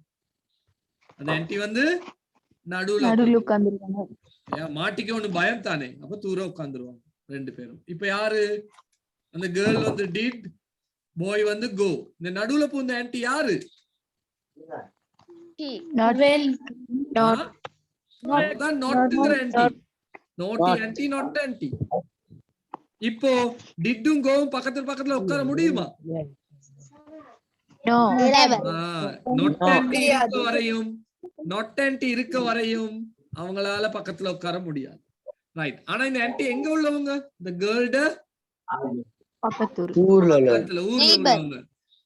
அந்த ஆன்டி வந்து நடுவுல உட்காந்துருவாங்க. மாட்டிக்க ஒண்ணு பயம் தானே, அப்ப தூர உட்காந்துருவாங்க 2 பேரும். இப்ப யாரு? அந்த கேர்ள் வந்து டிட், பாய் வந்து கோ. இந்த நடுவுல போந்த ஆன்டி யாரு? Naughty anti, not anti. இப்போ டிட்டும் கோவும் பக்கத்துல உட்கார முடியுமா? நொட் இருக்க வரையும் அவங்களால பக்கத்துல உட்கார முடியாது. ரைட். ஆனா இந்த ஆன்டி எங்க உள்ளவங்க? இந்த கேர்ள்ட ஊர்ல உள்ளவங்க.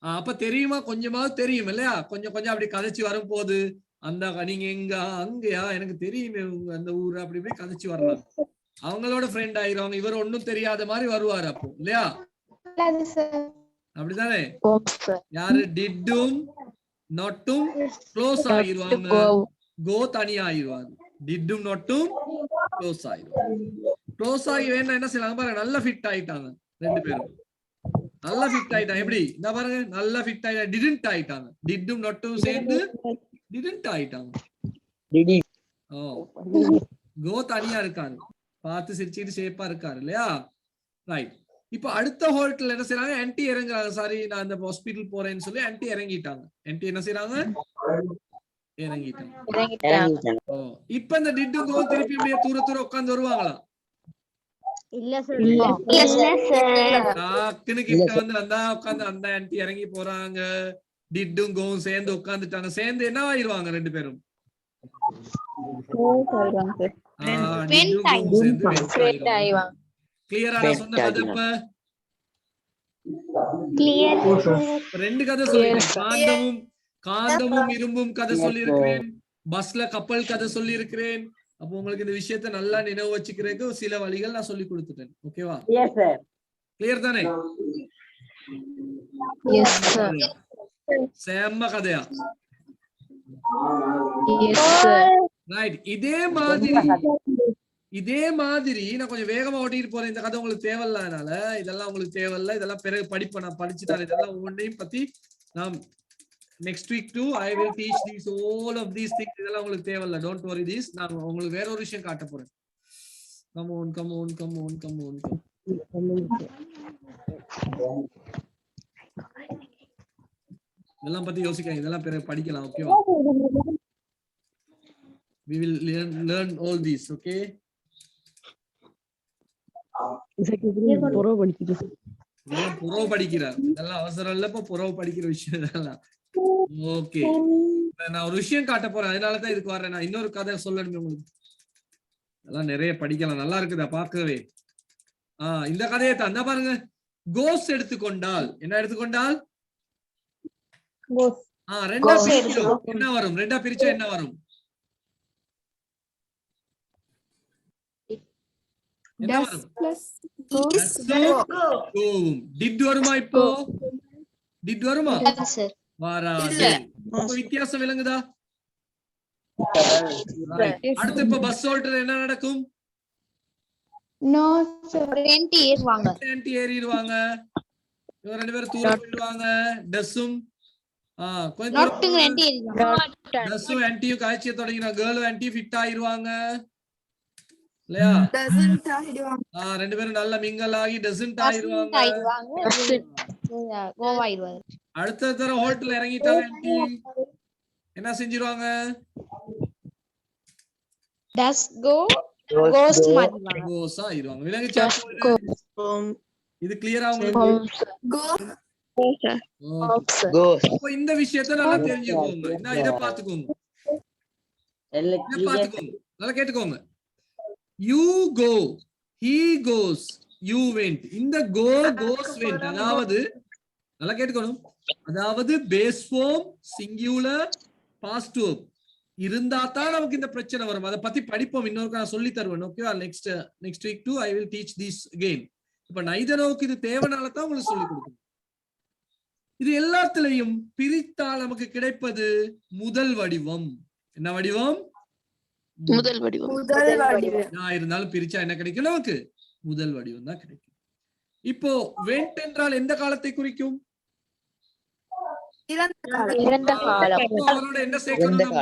அப்ப தெரியுமா? கொஞ்சமாவது தெரியும் இல்லையா? கொஞ்சம் கொஞ்சம் அப்படி கதைச்சு வரும் போது, அந்த நீங்க எங்க அங்கயா எனக்கு தெரியுமே அந்த ஊரு, அப்படி இப்படி கதைச்சு வரலாம். அவங்களோட ஃப்ரெண்ட் ஆயிரும். இவர் ஒன்னும் தெரியாத மாதிரி வருவாரு அப்போ இல்லையா? அப்படித்தானே? யாரு? டிட்டும் நொட்டும் க்ளோஸ் ஆகிருவாங்க. கோ தனி ஆகிருவாரு. டிட்டும் நொட்டும் க்ளோஸ் ஆயிரும். க்ளோஸ் ஆகி வேணா என்ன செய்யலாம் பாருங்க, நல்லா ஃபிட் ஆயிட்டாங்க 2 பேரும். நல்லா ஃபிட் ஆயிட்டாங்க. எப்படி? இந்த பாருங்க, நல்லா ஃபிட் ஆயிட்டாங்க. டிடன்ட் ஆயிட்டாங்க. டிட்டும் நொட்டும் சேர்ந்து டிடன்ட் ஆயிட்டாங்க. கோ தனியா இருக்காரு, பார்த்து சிரிச்சுட்டு ஷேப்பா இருக்காரு இல்லையா? ரைட். இப்ப அடுத்த ஹோட்டல்ல என்ன செய்யறாங்க? ஆன்டி இறங்குறாங்க. சாரி, நான் அந்த ஹாஸ்பிட்டல் போறேன்னு சொல்லி ஆன்டி இறங்கிட்டாங்க. ஆன்டி என்ன செய்யறாங்க? இறங்கிட்டாங்க. இப்ப இந்த டிட்டும் கோ திருப்பி இப்படியே தூர தூர உட்கார்ந்து வருவாங்களா? இல்ல சார். டக்குனு கிட்ட வந்து வந்தா உட்கார்ந்து அந்த ஆன்டி இறங்கி போறாங்க. டிட்டும் கோவும் சேர்ந்து உட்கார்ந்துட்டாங்க. சேர்ந்து என்ன ஆயிருவாங்க 2 பேரும்? கிளியரா சொன்ன கதை. இப்ப 2 கதை சொல்லிருக்கேன். காந்தமும் இரும்பும் கதை சொல்லி இருக்கிறேன். பஸ்ல கப்பல் கதை சொல்லி இருக்கிறேன். அப்போ உங்களுக்கு இந்த விஷயத்த நல்லா நினைவு வச்சுக்கிறதுக்கு சில வழிகள் நான் சொல்லி கொடுத்துட்டேன். ஓகேவா? கிளியர் தானே? செம்ம கதையா? ரைட். இதே மாதிரி நான் கொஞ்சம் வேகமா ஓட்டிட்டு போறேன். இந்த கதை உங்களுக்கு தேவையில்ல, இதெல்லாம் உங்களுக்கு தேவையில்ல. இதெல்லாம் பிறகு படிப்பேன். நான் படிச்சுட்டாரு. இதெல்லாம் ஒவ்வொன்றையும் பத்தி நான் next week too I will teach these all of these things. இதெல்லாம் உங்களுக்கு தேவையில்ல. Don't worry this. நான் உங்களுக்கு வேற ஒரு விஷயம் காட்ட போறேன். Come on. இதெல்லாம் பத்தி யோசிக்காங்க, இதெல்லாம் பிறகு படிக்கலாம். ஓகேவா? We will learn all these. Okay? இதெல்லாம் புறவு படிக்கிறார். இதெல்லாம் அவசரம் இல்ல, இப்ப புறவு படிக்கிற விஷயம் இதெல்லாம். ஓகே, நான் ஒரு விஷயம் காட்ட போறேன், அதனாலதான் இதுக்கு வரேன். நான் இன்னொரு கதை சொல்லணுமே உங்களுக்கு. அதெல்லாம் நிறைய படிக்கலாம், நல்லா இருக்குதா பார்க்கவே. இந்த கதையை தான் பாருங்க. கோஸ் எடுத்துக்கொண்டால் என்ன எடுத்துக்கொண்டால் ரெண்டா பிரிச்சோம், என்ன வரும்? ரெண்டா பிரிச்சா என்ன வரும்? என்ன வரும்? டிட் வருமா? இப்போ டிட் வருமா? வராது. அப்ப வித்தியாசம் விளங்குதா? அடுத்து இப்ப பஸ் ஓட்டுறது என்ன நடக்கும்? ஏறிடுவாங்க. இவங்க ரெண்டு பேரும் தூர போயிடுவாங்க. டஸ்ஸும் டஸ்ஸும் ஆன்டியும் காய்ச்சிய தொடங்கினா கேர்ளும் ஆன்டி ஃபிட் ஆயிருவாங்க இல்லையா? ரெண்டு பேரும் நல்ல மிங்கல் ஆகி டசன்ட் ஆயிருவாங்க. அடுத்த தடவை ஹோட்டல்ல இறங்கிட்டாங்க ஆன்டி என்ன செஞ்சிருவாங்க? கோஸா ஆயிருவாங்க. விளங்குச்சா? இது கிளியரா உங்களுக்கு? அப்ப இந்த விஷயத்தை நல்லா தெரிஞ்சுக்கோங்க. இத பாத்துக்கோங்க, நல்லா கேட்டுக்கோங்க. You go, he goes, you went. இந்த go, goes, went அதாவது நல்லா கேட்டுக்கணும். அதாவது base form singular past verb இருந்தா தான் நமக்கு இந்த பிரச்சனை வரும். அதை பத்தி படிப்போம், இன்னொரு நான் சொல்லி தருவேன். ஓகேவா? Next week too I will teach this again. இப்ப நைதனோக்கு இது தேவைனால தான் உங்களுக்கு சொல்லி கொடுக்கணும். இது எல்லாத்துலயும் பிரித்தால் நமக்கு கிடைப்பது முதல் வடிவம். என்ன வடிவம்? முதல் வடிவம். இருந்தாலும் பிரிச்சா என்ன கிடைக்கும்? நமக்கு முதல் வடிவம் தான் கிடைக்கும். இப்போ வெண்ட் என்றால் எந்த காலத்தை குறிக்கும்? அவரோட என்ன சேர்க்கணும் நம்ம?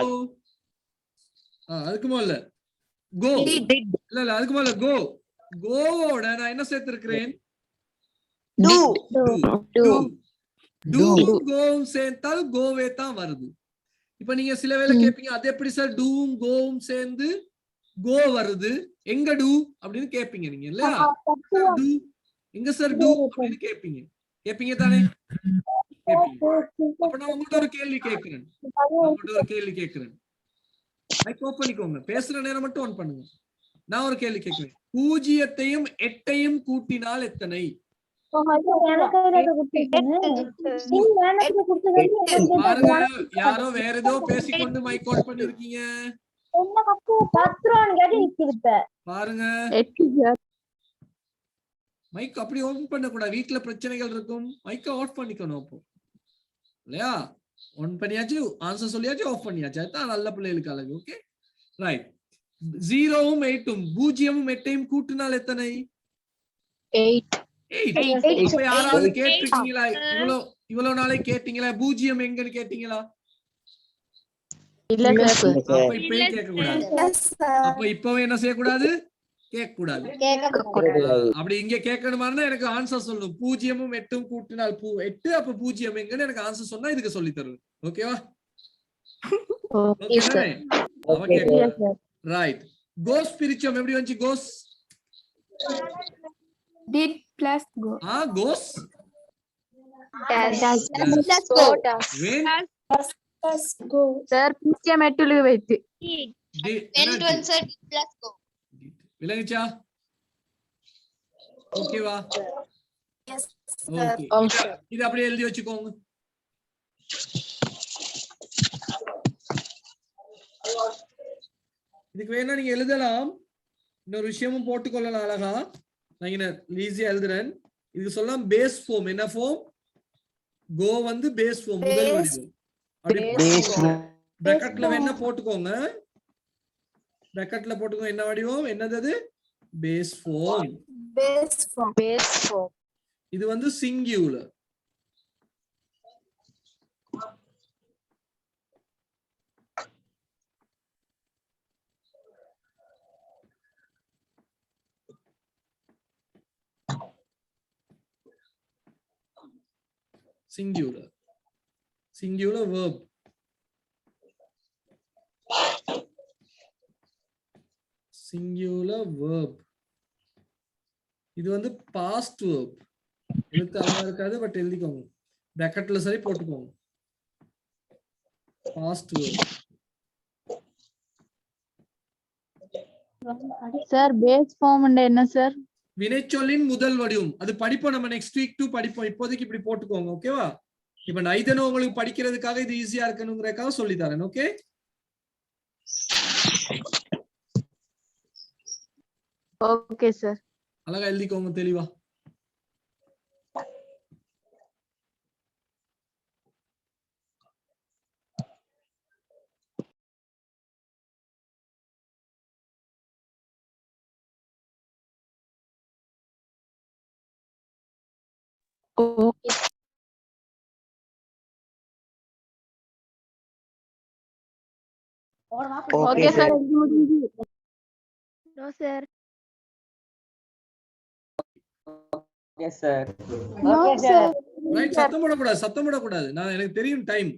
அதுக்கு முதல்ல கோ இல்ல அதுக்கு முதல்ல கோ. கோவோட நான் என்ன சேர்த்திருக்கிறேன்? கோவும் சேர்த்தால் கோவே தான் வருது. இப்ப நீங்க சில வேளை கேட்பீங்க, அது எப்படி சார் டூவும் கோவும் சேர்ந்து கோ வருது, எங்க டூ அப்படின்னு கேட்பீங்க நீங்க இல்லையா? எங்க சார் டூ அப்படின்னு கேட்பீங்க தானே? அப்ப நான் உங்கள்ட்ட ஒரு கேள்வி கேட்கிறேன். மைக் ஆஃப் பண்ணிக்கோங்க, பேசுற நேரம் மட்டும் ஆன் பண்ணுங்க. நான் ஒரு கேள்வி கேட்கிறேன். 0த்தையும் 8யும் கூட்டினால் எத்தனை? பாருங்க, யாரோ வேற ஏதோ பேசிக்கொண்டு மைக் ஆன் பண்ணிருக்கீங்க. பாருங்க, மைக் அப்படி ஓபன் பண்ண கூடாது, வீட்டுல பிரச்சனைகள் இருக்கும். மைக்க ஆஃப் பண்ணிக்கணும் அப்போ இல்லையா? ஆன் பண்ணியாச்சு, ஆன்சர் சொல்லியாச்சு, ஆஃப் பண்ணியாச்சு. அதுதான் நல்ல பிள்ளைகளுக்கு அழகு. Okay right. 0வும் 8ம் 0வும் 8யும் கூட்டினால் எத்தனை? 8. இப்ப யாராவது கேட்டிருக்கீங்களா? இவ்வளவு நாளை கேட்டீங்களா? 0 எங்கன்னு கேட்டீங்களா? அப்ப இப்பயும் கேட்க கூடாது. அப்ப இப்பவும் என்ன செய்யக்கூடாது? கேட்க கூடாது. அப்படி இங்க கேட்கணுமானா எனக்கு ஆன்சர் சொல்லணும். 0வும் 8ம் கூட்டினால் 8. அப்ப 0 எங்கன்னு எனக்கு ஆன்சர் சொன்னா இதுக்கு சொல்லி தருவேன். ஓகேவா? ரைட். கோஸ் பிரிச்சோம், எப்படி வந்துச்சு? கோஸ் did plus go. Goes Plus go. Sir, 0 வைத்து விளங்குச்சா? ஓகேவா? Yes ஓகே, இது அப்படியே எழுதி வச்சுக்கோங்க. இதுக்கு வேணா நீங்க எழுதலாம், இன்னொரு விஷயமும் போட்டுக்கொள்ளலாம் அழகா. நான் ஈஸியா எழுதுறேன். இதுக்கு சொல்லலாம் பேஸ் ஃபார்ம். என்ன ஃபார்ம்? கோ வந்து பேஸ் ஃபார்ம், முதல் வடிவம். அப்படி பிராக்கெட்ல வேணா போட்டுக்கோங்க. பிராக்கெட்ல போட்டுக்கோங்க. என்ன வடிவம்? என்னது அது? Base form. இது வந்து singular. singular singular verb singular verb இது வந்து past verb எழுத்து அழகா இருக்காது பட் எழுதிக்கோங்க பிராக்கெட்ல சரி போட்டுக்கோங்க past verb sir base form என்ன சார்? வினைச்சொல்லின் முதல் வடிவம் அது படிப்போம் நம்ம நெக்ஸ்ட் வீக் 2 படிப்போம் இப்போதைக்கு இப்படி போட்டுக்கோங்க ஓகேவா இப்ப நைதனோ உங்களுக்கு படிக்கிறதுக்காக இது ஈஸியா இருக்கணும்ங்கறதுக்காக சொல்லி தரேன் ஓகே ஓகே சார் அழகா எழுதிக்கோங்க தெளிவா okay okay sir No, sir. Yes, sir. Okay sir right சத்தம் போடக்கூடாது நான் எனக்கு தெரியும் time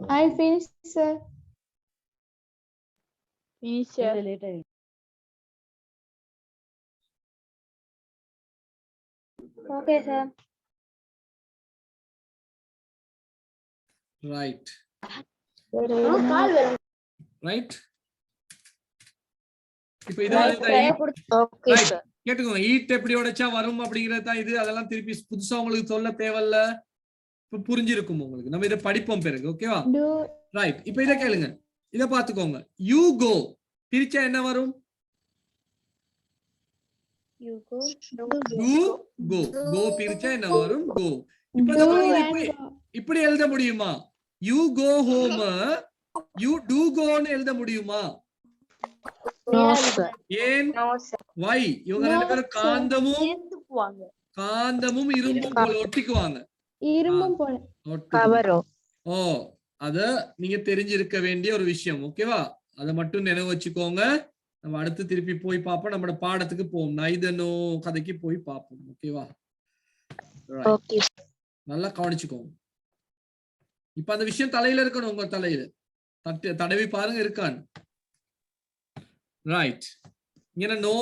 I finished sir. Finish, sir. Okay, sir. Right right இப்போ இது Okay, Right. sir. கேட்டுக்கோங்க ஈட் எப்படி உடைச்சா வரும் அப்படிங்கறது தான் இது அதெல்லாம் திருப்பி புதுசா உங்களுக்கு சொல்ல தேவையில்ல இப்ப புரிஞ்சிருக்கும் உங்களுக்கு நம்ம இதை படிப்போம் பிறகு ஓகேவா ரைட் இப்போ இதை கேளுங்க இதை பாத்துக்கோங்க யூ கோ பிரிச்சா என்ன வரும் You go. You go go பிரிச்சா என்ன வரும் கோ இப்படி எழுத முடியுமா you go home you do கோன்னு எழுத முடியுமா No, sir. ஏன் No, sir. வை இவங்க ரெண்டு பேரும் காந்தமும் இரும்பும் போல ஒட்டிக்குவாங்க இரும்பும் போல Cover. ஓ அத நீங்க தெரிஞ்சிருக்க வேண்டிய ஒரு விஷயம் ஓகேவா அத மட்டும் நினைவு வச்சுக்கோங்க நம்ம அடுத்து திருப்பி போய் பார்ப்போம் நம்மளோட பாடத்துக்கு போவோம் நைதனோ கதைக்கு போய் பார்ப்போம் ஓகேவா Okay. நல்லா கவனிச்சுக்கோங்க இப்ப அந்த விஷயம் தலையில இருக்கணும் உங்க தலையில தடவி பாருங்க இருக்கான்னு ரைட் இங்க நோ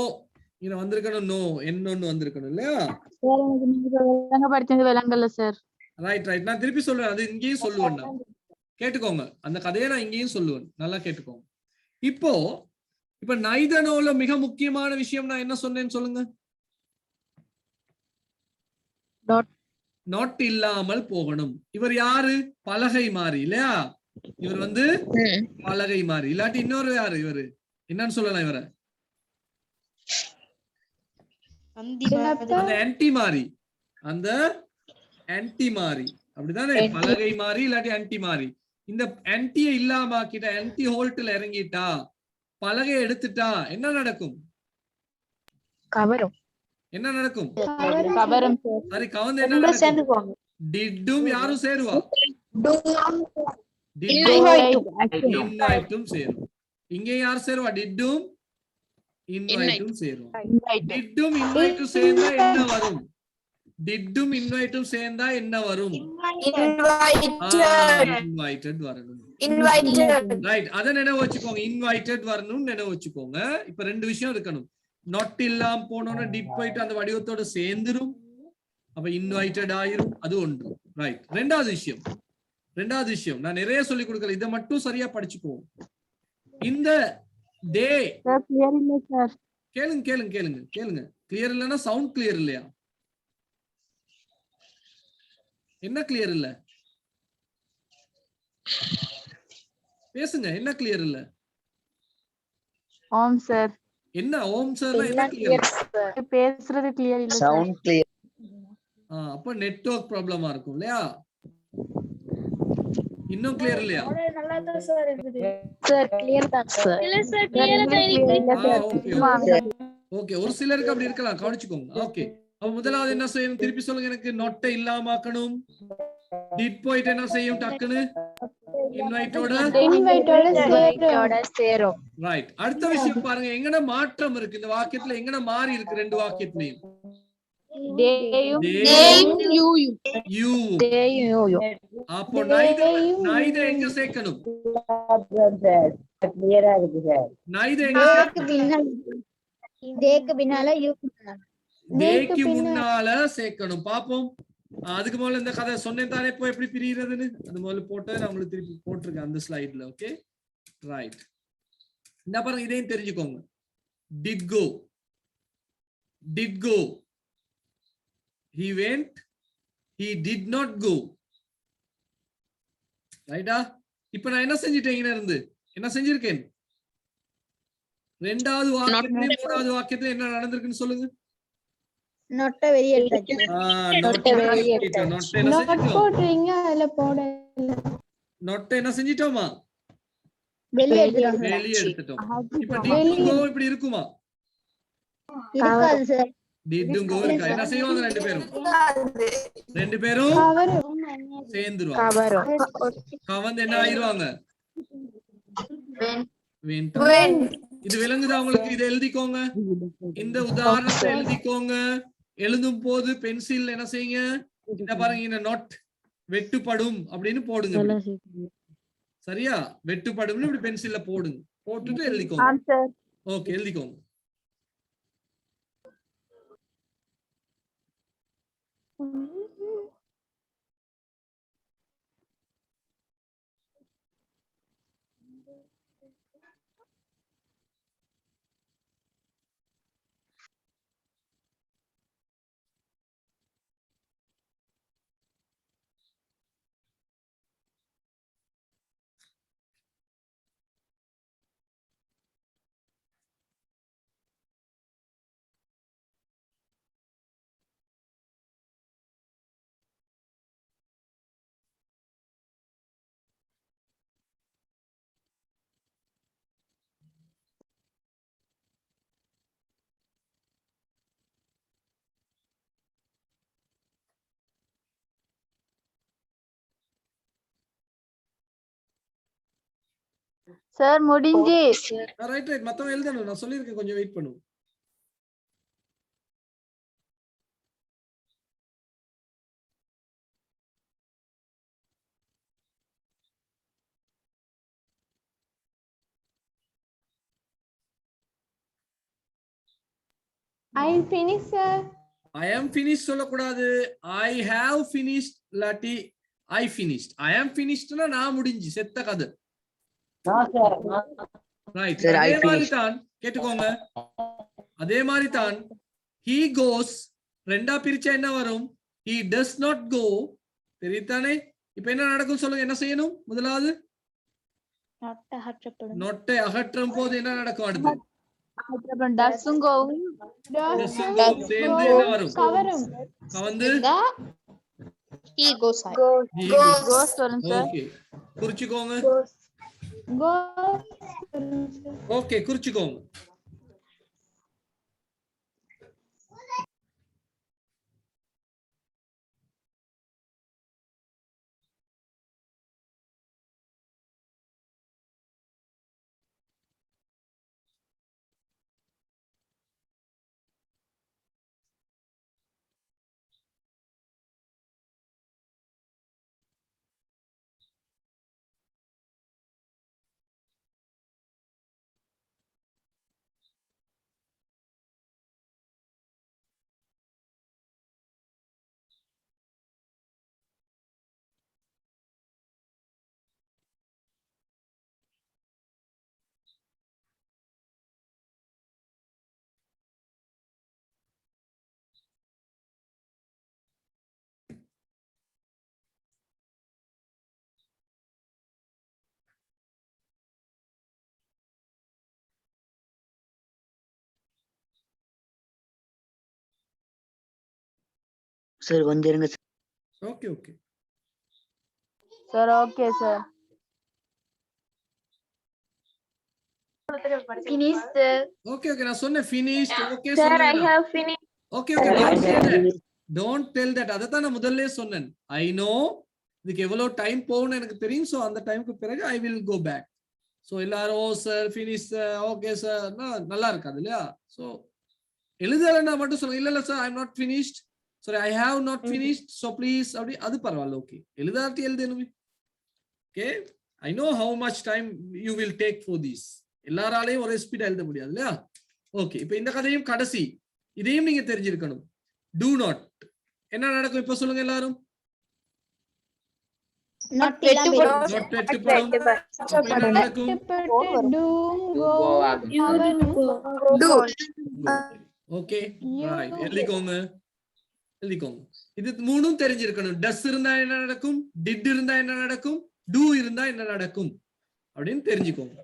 இங்க வந்திருக்கணும் நோ என்னொன்னு வந்திருக்கணும் இல்லையா சார் எனக்கு நீங்க விளங்க படிச்சது விளங்கல சார் ரைட் ரைட் நான் திருப்பி சொல்லுவேன் அது இங்கேயும் சொல்லுவேன் நான் கேட்டுக்கோங்க அந்த கதையை நான் இங்கேயும் சொல்லுவேன் நல்லா கேட்டுக்கோங்க இப்ப நைதனோல மிக முக்கியமான விஷயம் நான் என்ன சொன்னேன்னு சொல்லுங்க நாட் இல்லாமல் போகணும் இவர் யாரு பலகை மாறி இல்லையா இவர் வந்து பலகை மாறி இல்லாட்டி இன்னொரு யாரு இவரு என்னன்னு சொல்லலாம் இவரை அந்த ஆன்டி மாறி அப்படிதானே பலகை மாறி இல்லாட்டி ஆன்டி மாறி இந்த ஆன்டியை இல்லாம ஆக்கிட்டா ஆன்டி ஹோல்ட்ல இறங்கிட்டா பலகை எடுத்துட்டா என்ன நடக்கும் என்ன நடக்கும் சரி கவர்ந்து என்ன நடக்கும் டிட்டும் யாரும் சேருவா இன்வைட்டும் சேரும் இங்க யார் சேருவா டிட்டும் இன்வைட்டும் சேரும் டிட்டும் இன்வைட்டும் சேர்ந்தா என்ன வரும் டிட்டும் இன்வைட்டும் சேர்ந்தா என்ன வரும் இன்வைட்டட் வரணும் ரைட் அத நினைவு வச்சுக்கோங்க இன்வைட்டட் வரணும் நினைவு வச்சுக்கோங்க இப்ப ரெண்டு விஷயம் இருக்கணும் நாட் இல்லாம போனோம்னா டிட் போயிட்டு அந்த வடிவத்தோட சேர்ந்துரும் அப்ப இன்வைட்டட் ஆயிரும் அது ஒன்று ரைட் ரெண்டாவது விஷயம் நான் நிறைய சொல்லி கொடுக்கல இதை மட்டும் சரியா படிச்சுக்குவோம் இந்த டே கேளுங்க கிளியர் இல்லைன்னா சவுண்ட் கிளியர் இல்லையா என்ன கிளியர் இல்ல பேசுங்க என்ன கிளியர் இல்ல ஓம் சார் என்ன ஓம் சார் என்ன கிளியர் பேசுறது கிளியர் இல்ல சவுண்ட் கிளியர் அப்ப நெட்வொர்க் ப்ராப்ளமா இருக்கும் இல்லையா இன்னும் கிளியர் இல்லையா நல்லா தான் சார் இருக்குது Sir, clear தான் sir. இல்ல சார் கிளியரா தான் இருக்கு ஓகே ஒரு சிலருக்கு அப்படி இருக்கலாம் கவனிச்சுக்கோங்க ஓகே அப்ப முதலாவது என்ன செய்யணும் திருப்பி சொல்லுங்க எனக்கு நொட்டை இல்லாம ஆக்கணும் டிட் போயிட்டு என்ன செய்யும் டக்குன்னு இன்வைட்டோட சேரும். ரைட். அடுத்த விஷயம் பாருங்க, எங்கன மாற்றம் இருக்கு இந்த வாக்கியத்துல, எங்கன மாறி இருக்கு ரெண்டு வாக்கியத்திலையும். அப்போ neither எங்க சேர்க்கணும்? neither எங்க சேர்க்கணும்? தேக்கு முன்னால சேர்க்கணும். பாப்போம். அதுக்கு முதல்ல இந்த கதை சொன்னேன் தானே இப்போ எப்படி பிரிகிறதுன்னு, அது முதல்ல போட்டு நான் உங்களுக்கு திருப்பி போட்டிருக்கேன் அந்த ஸ்லைட்ல. Okay right. இந்த பாருங்க, இதையும் தெரிஞ்சுக்கோங்க. did go, he went, he did not go. ரைட்டா? இப்ப நான் என்ன செஞ்சிட்டேன்? இருந்து என்ன செஞ்சிருக்கேன்? ரெண்டாவது வாக்கியத்துல மூணாவது வாக்கியத்துல என்ன நடந்திருக்குன்னு சொல்லுங்க. நொட்டை வெளிய எடுத்தாச்சு. நொட்டை என்ன செஞ்சிட்டோமா? வெளிய எடுத்துட்டோம். இப்ப did go இப்படி இருக்குமா? இருக்காது சார். did go இருக்கா? என்ன செய்வாங்க ரெண்டு பேரும் சேர்ந்துருவாங்க. கவந்து என்ன ஆயிருவாங்க? இது விளங்குதா உங்களுக்கு? இதை எழுதிக்கோங்க. இந்த உதாரணத்தை எழுதிக்கோங்க. எழுதும் போது பென்சில் என்ன செய்யுங்க? இந்த பாருங்க, இந்த நோட் வெட்டுப்படும் அப்படின்னு போடுங்க. சரியா? வெட்டுப்படும்னு இப்படி பென்சில்ல போடுங்க. போட்டுட்டு எழுதிக்கோங்க. ஓகே, எழுதிக்கோங்க. சார் முடிஞ்சு. Right right. மத்தவங்க எழுதணும், நான் சொல்லியிருக்கேன், கொஞ்சம் வெயிட் பண்ணுவோம். I am finished sir. I am finished சொல்லக்கூடாது. I have finished இல்லாட்டி I finished. I am finishedனா நான் முடிஞ்சு செத்த கதை. ரைட். அதே மாதிரி தான் கேட்டுக்கோங்க. அதே மாதிரி தான் he goes ரெண்டா பிரிச்சா என்ன வரும்? he does not go. தெரியுதானே? இப்போ என்ன நடக்கும் சொல்லுங்க. என்ன செய்யணும்? முதலாவது நொட்டை அகற்றும் போது என்ன நடக்கும்? அடுத்து சேர்ந்து என்ன வரும்? கவந்து he goes. ஓகே, குறிச்சுக்கோங்க. ஓகே, குறிச்சுக்கோங்க. சார் கொஞ்சம் இருங்க சார். Okay okay sir. Okay sir. Finished. Okay okay, நான் சொன்னேன் finished. ஓகே Sir, சொல்லுங்க. I have finished. ஓகே ஓகே, don't say that. Don't tell that. அத தான் நான் முதல்லயே சொன்னேன். I know, இதுக்கு எவ்வளவு டைம் போகணும்னு எனக்கு தெரியும். ஸோ அந்த டைமுக்கு பிறகு I will go back. So எல்லாரும் oh sir finish sir okay சார்னா நல்லா இருக்காது இல்லையா? ஸோ எழுதலைன்னா மட்டும் சொல்லுங்க, இல்ல sir I am not finished, sorry I have not finished, so please அப்படி அது பரவாயில்ல. ஓகே, எழுதாட்டி எழுதணுமே. Okay, I know how much time you will take for this. எல்லாராலையும் ஒரே ஸ்பீடா எழுத முடியாது இல்லையா? ஓகே, இப்போ இந்த கதையும் கடைசி இதையும் நீங்க தெரிஞ்சிருக்கணும். டூ நாட் என்ன நடக்கும் இப்ப சொல்லுங்க எல்லாரும். not Not வெட்டுப்படும். அப்ப என்ன நடக்கும்? ஓகே ரைட், எழுதிக்கோங்க. இது மூணும் தெரிஞ்சிருக்கணும். டஸ் இருந்தா என்ன நடக்கும், டிட் இருந்தா என்ன நடக்கும், டூ இருந்தா என்ன நடக்கும் அப்படின்னு தெரிஞ்சுக்கோங்க.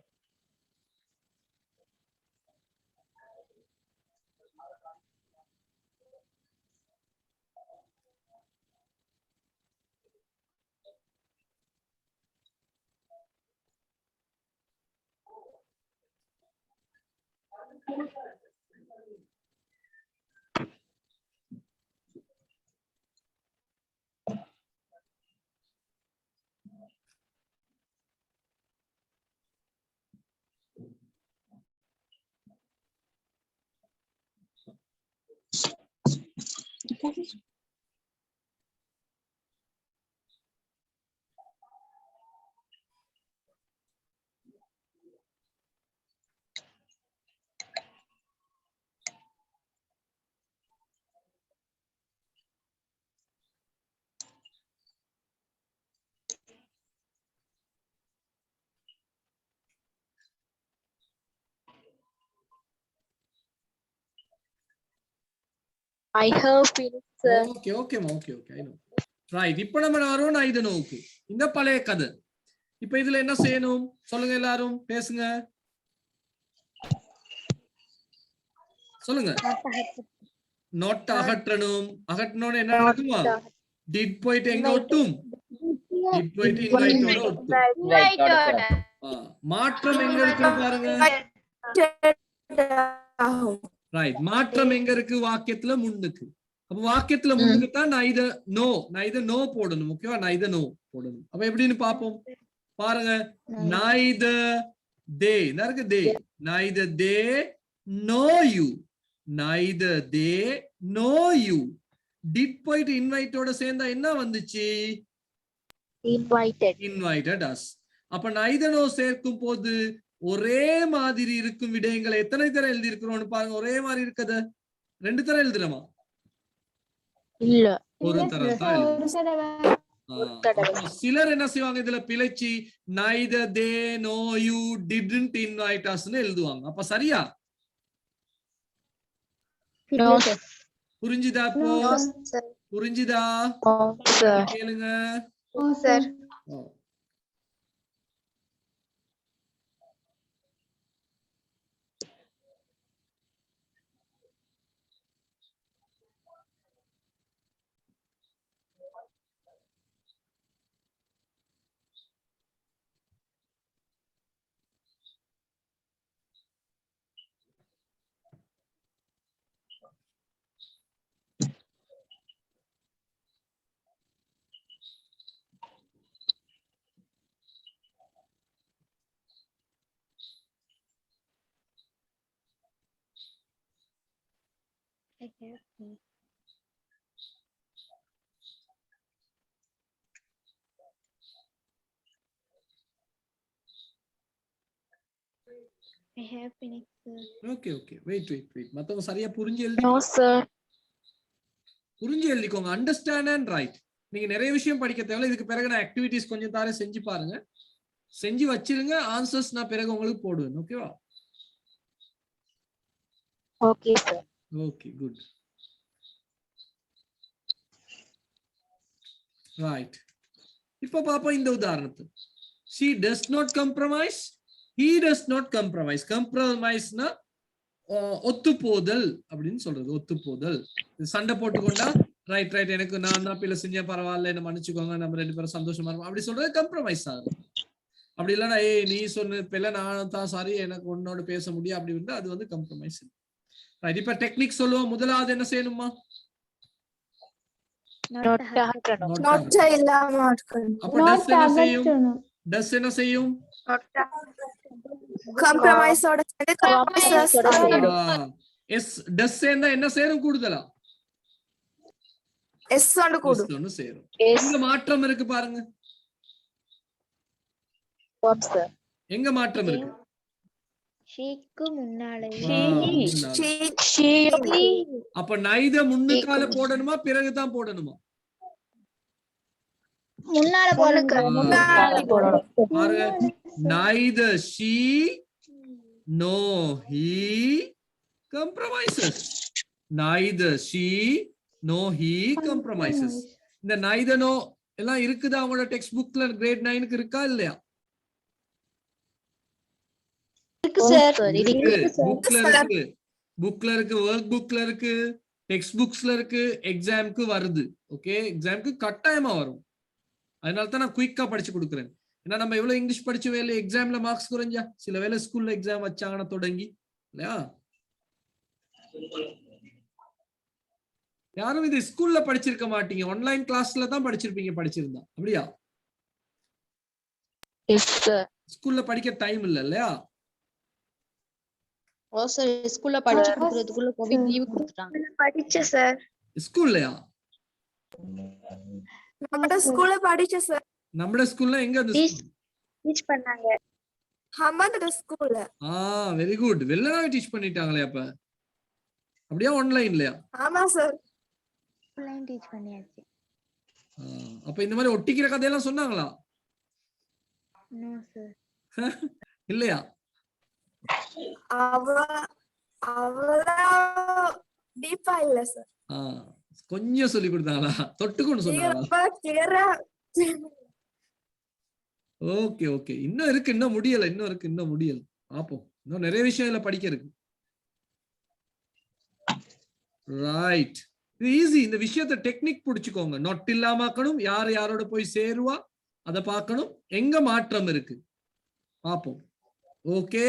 I have finished, sir. Okay ஓகேமா, okay okay I know. Right, இப்போ நம்ம வரோம் நான் இதை நோக்கு இந்த பழைய கதை. இப்போ இதுல என்ன செய்யணும் சொல்லுங்க, எல்லாரும் பேசுங்க, சொல்லுங்க. நோட் அகற்றணும். அகற்றணும்னு என்ன நடக்குமா? டிட் போயிட்டு எங்க ஒட்டும்? டிட் போயிட்டு இன்வைட்டோட ஒட்டும். மாற்றம் எங்க இருக்குன்னு பாருங்க. ரைட், மாற்றம் எங்க இருக்கு? வாக்கியத்துல முன்னுக்கு. அப்ப வாக்கியத்துல முன்னுக்கு தான் நான் இத நோ போடணும். ஓகேவா? நான் இத நோ போடணும். அப்ப எப்படின்னு பாப்போம் பாருங்க. neither they இருக்கு they, neither they know you, neither they know you. did போயிட்டு இன்வைட்டோட சேர்ந்தா என்ன வந்துச்சு? invited us. அப்ப neither no சேர்க்கும் போது ஒரே மாதிரி இருக்கும் விடயங்களை எத்தனை தரம் எழுதி இருக்கிறோம்னு பாருங்க. ஒரே மாதிரி இருக்கத 2 தரம் எழுதுறோமா? இல்ல, ஒரு தரம் தான் எழுதுறோம். சிலர் என்ன செய்வாங்க இதுல பிழைச்சி neither they know you didn't invite us ன்னு எழுதுவாங்க. அப்ப சரியா? புரிஞ்சுதா? இப்போ புரிஞ்சுதா? கேளுங்க. I have finished, sir. Okay okay, wait. மத்தவங்க சரியா புரிஞ்சு எழுதி. No, sir. புரிஞ்சு எழுதிக்கோங்க. Understand and write. நீங்க நிறைய விஷயம் படிக்க தேவையில்ல. இதுக்கு பிறகு நான் ஆக்டிவிட்டிஸ் கொஞ்சம் தாரே செஞ்சு பாருங்க, செஞ்சு வச்சிருங்க. ஆன்சர்ஸ் நான் பிறகு உங்களுக்கு போடுவேன். ஓகேவா? Okay, sir. Okay good. Right, இப்போ பாப்போம் இந்த உதாரணத்தை. she does not compromise, he does not compromise. compromiseனா ஒத்துப்போதல் அப்படின்னு சொல்றது. ஒத்துப்போதல், சண்டை போட்டுக்கொண்டா ரைட் எனக்கு நான் தான் பிள்ளை செஞ்சேன், பரவாயில்ல என்ன மன்னிச்சுக்கோங்க, நம்ம 2 பேரும் சந்தோஷமா இருக்கும் அப்படி சொல்றது கம்ப்ரமைஸ் ஆகுது. அப்படி இல்லைன்னா நீ சொன்ன பிள்ளை நான் தான் சாரி, எனக்கு உன்னோட பேச முடியும் அப்படி இருந்தா அது வந்து கம்ப்ரமைஸ். ரைட், இப்ப டெக்னிக் சொல்லுவோம். முதலாவது என்ன செய்யணுமா? not Not Not இல்லாம ஆட்கள். அப்ப does என்ன செய்யும்? Does என்ன செய்யும்? Compromise ஓட சேர்ந்து compromises Compromise. S does சேர்ந்தா என்ன சேரும் கூடுதலா? S ஓட கூடும். S ஒன்னு சேரும். Yes. எங்க மாற்றம் இருக்கு பாருங்க. What, sir? எங்க மாற்றம் இருக்கு? ஷீக்கு முன்னாலே முன்னால. அப்ப neither முன்னுக்கால போடணுமா பிறகுதான் போடணுமா? முன்னால போடுங்க. பாருங்க, neither she nor he compromises. Neither she nor he compromises. இந்த neither no எல்லாம் இருக்குதா உங்களோட டெக்ஸ்ட் புக்ல கிரேட் 9க்கு இருக்கா இல்லையா? இருக்கு சார். புக்ல இருக்கு, ஒர்க் புக்ல இருக்கு, டெக்ஸ்ட் புக்ஸ்ல இருக்கு, எக்ஸாம்க்கு வருது. ஓகே, எக்ஸாம்க்கு கட்டாயமா வரும். அதனால தான் நான் குயிக்கா படிச்சு கொடுக்குறேன். ஏன்னா நம்ம எவ்வளவு இங்கிலீஷ் படிச்ச வேலை எக்ஸாம்ல மார்க்ஸ் குறைஞ்சா, சில வேலை ஸ்கூல்ல எக்ஸாம் வச்சாங்கன்னா தொடங்கி இல்லையா? யாரும் இது ஸ்கூல்ல படிச்சிருக்க மாட்டீங்க, ஆன்லைன் கிளாஸ்ல தான் படிச்சிருப்பீங்க படிச்சிருந்தா. அப்படியா? ஸ்கூல்ல படிக்க டைம் இல்ல இல்லையா? ஓ சார், ஸ்கூல்ல படிச்சு கொடுக்கிறதுக்குள்ள கோவிட் லீவ் கொடுத்துட்டாங்க. படிச்சேன் சார். ஸ்கூல்லயா? நம்ம ஸ்கூல்ல படிச்சேன் சார். நம்ம ஸ்கூல்ல எங்க அந்த டீச் பண்ணாங்க. ஹம்மந்த ஸ்கூல்ல. Very good. வெள்ளனாவே டீச் பண்ணிட்டாங்களே அப்ப. அப்படியே ஆன்லைன்லயா? ஆமா சார். ஆன்லைன் டீச் பண்ணியாச்சு. அப்ப இந்த மாதிரி ஒட்டிக்கிற கதையெல்லாம் சொன்னாங்களா? No sir. இல்லையா? டீப்பா இல்ல சார். கொஞ்சம் சொல்லி கொடுத்தாங்களா? தொட்டுக்கொண்டு சொன்னாங்களா? ஓகே ஓகே, இன்னும் இருக்கு, இன்னும் முடியல, இன்னும் இருக்கு, இன்னும் முடியல. பாப்போம், இன்னும் நிறைய விஷயம் இதுல படிக்க இருக்கு. ரைட், இது ஈஸி. இந்த விஷயத்தை டெக்னிக் புடிச்சுக்கோங்க. நொட் இல்லாம ஆக்கணும், யார் யாரோட போய் சேருவா அதை பார்க்கணும், எங்க மாற்றம் இருக்கு பாப்போம். Okay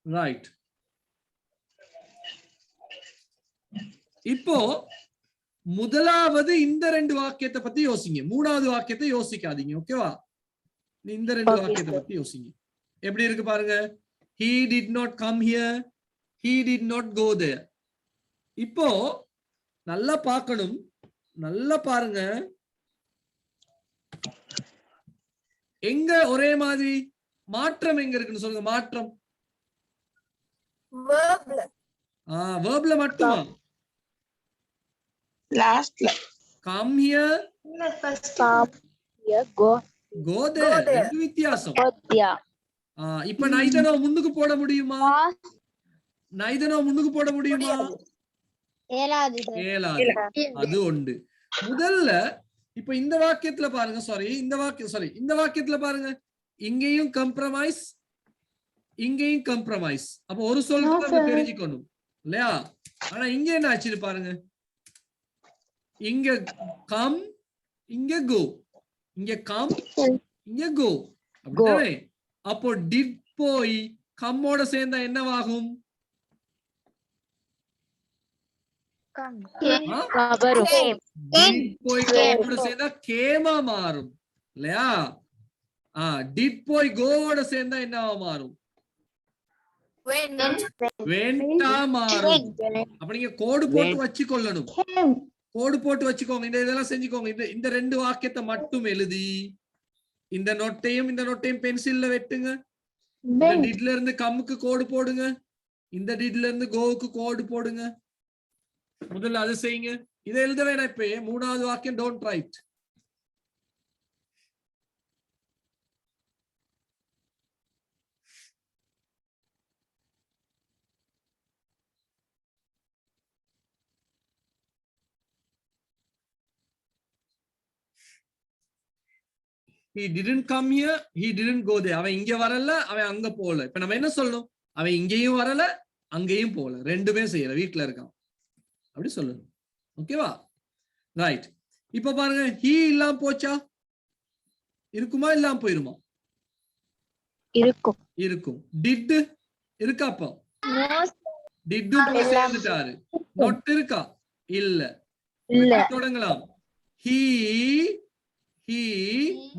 right. இப்போ முதலாவது இந்த ரெண்டு வாக்கியத்தை பத்தி யோசிங்க, மூணாவது வாக்கியத்தை யோசிக்காதீங்க. ஓகேவா? இந்த ரெண்டு வாக்கியத்தை பத்தி யோசிங்க. எப்படி இருக்கு பாருங்க. He did not come here, he did not go there. இப்போ நல்லா பார்க்கணும், நல்லா பாருங்க. எங்க ஒரே மாதிரி மாற்றம் எங்க இருக்குன்னு சொல்லுங்க. மாற்றம் verbல மட்டுமா? lastல come here, go there. ரெண்டு வித்தியாசம். இப்ப neither no முன்னுக்கு போட முடியுமா? neither no முன்னுக்கு போட முடியுமா? ஏலாது. அது உண்டு. முதல்ல இப்ப இந்த வாக்கியத்துல பாருங்க, இந்த வாக்கியத்துல பாருங்க, இங்கேயும் கம்ப்ரமைஸ், இங்கேயும் கம்ப்ரமைஸ். அப்ப ஒரு சொல்ல தெரிஞ்சுக்கணும் இல்லையா? ஆனா இங்க என்ன ஆச்சு பாருங்க. இங்க கம், இங்க கோ, இங்க கம், இங்க கோ. அப்படிதானே? அப்போ டிட் போய் கம்மோட சேர்ந்தா என்னவாகும்? போய் கம்மோட சேர்ந்தா கேமா மாறும் இல்லையா? டிட் போய் கோவோட சேர்ந்தா என்னவா மாறும்? வெண்டா மாறும். அப்ப நீங்க கோடு போட்டு வச்சுக்கொள்ளணும், கோடு போட்டு வச்சுக்கோங்க. இந்த இதெல்லாம் செஞ்சுக்கோங்க. இந்த ரெண்டு வாக்கியத்தை மட்டும் எழுதி இந்த நோட்டையும் பென்சில்ல வெட்டுங்க. இந்த டிட்ல இருந்து கம்முக்கு கோடு போடுங்க, இந்த டிட்ல இருந்து கோவுக்கு கோடு போடுங்க. முதல்ல அது செய்யுங்க. இதை எழுத வேணாம். இப்ப மூணாவது வாக்கியம் don't write. He didn't come here, he didn't go there. அவன் இங்க வரல, அவன் அங்க போல. இப்ப நம்ம என்ன சொல்லணும்? அவன் இங்கேயும் வரல, அங்கேயும் போல, ரெண்டுமே செய்யல, வீட்டுல இருக்கான் அப்படி சொல்லணும். ஓகேவா? ரைட். இப்ப பாருங்க, he இல்லாம போச்சா? இருக்குமா இல்லாம போயிருமா? இருக்கும். இருக்கும். did இருக்கா? அப்போ டிட்டும் சேர்ந்துட்டாரு. not இருக்கா? இல்ல. இல்ல தொடங்கலாம். he he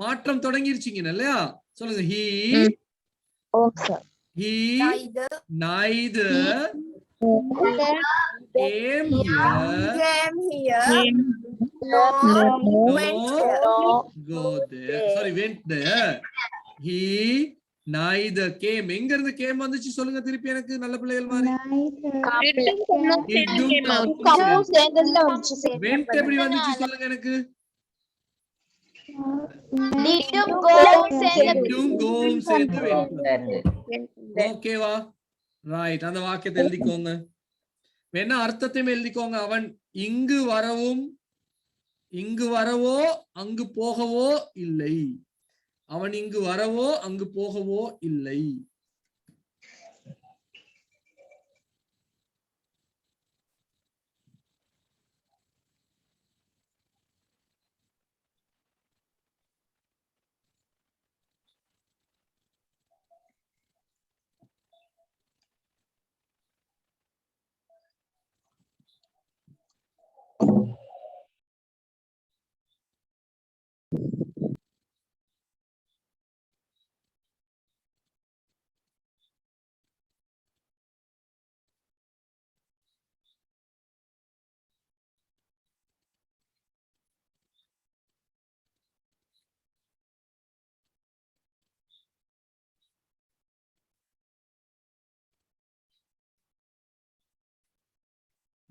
மாற்றம் தொடங்கிருச்சீங்க இல்லையா? சொல்லுங்க. he okay sir he neither came here nor go there. Sorry, went there. He neither came. எங்க இருந்து came வந்துச்சு சொல்லுங்க திருப்பி எனக்கு நல்ல பிள்ளைகள் மாதிரி. சேர்ந்ததுல வந்துச்சு சார் went எப்படி வந்துச்சு சொல்லுங்க எனக்கு. டிட்டும் கோ didum go சேர்ந்து went. ஓகேவா? ரைட். அந்த வாக்கியத்தை எழுதிக்கோங்க. வேணா அர்த்தத்தையும் எழுதிக்கோங்க. அவன் இங்கு வரவோ அங்கு போகவோ இல்லை. அவன் இங்கு வரவோ அங்கு போகவோ இல்லை.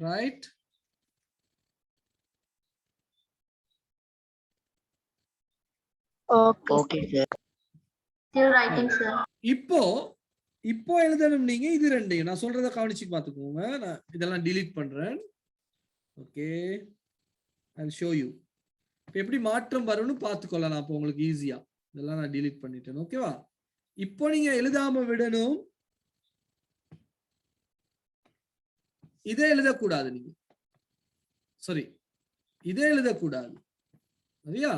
ரைட். Okay sir. இப்போ எழுதணும் நீங்க இது ரெண்டையும். நான் சொல்றத கவனிச்சு பாத்துக்கோங்க. நான் இதெல்லாம் delete பண்றேன். Okay, I'll show you. இப்போ எப்படி மாற்றம் வரும்னு பாத்துக்கொள்ளலாம். அப்போ உங்களுக்கு ஈஸியா. இதெல்லாம் நான் delete பண்ணிட்டேன். ஓகேவா? இப்போ நீங்க எழுதாம விடணும். இதே எழுதக்கூடாது நீங்க. சாரி, இதே எழுதக்கூடாது. சரியா?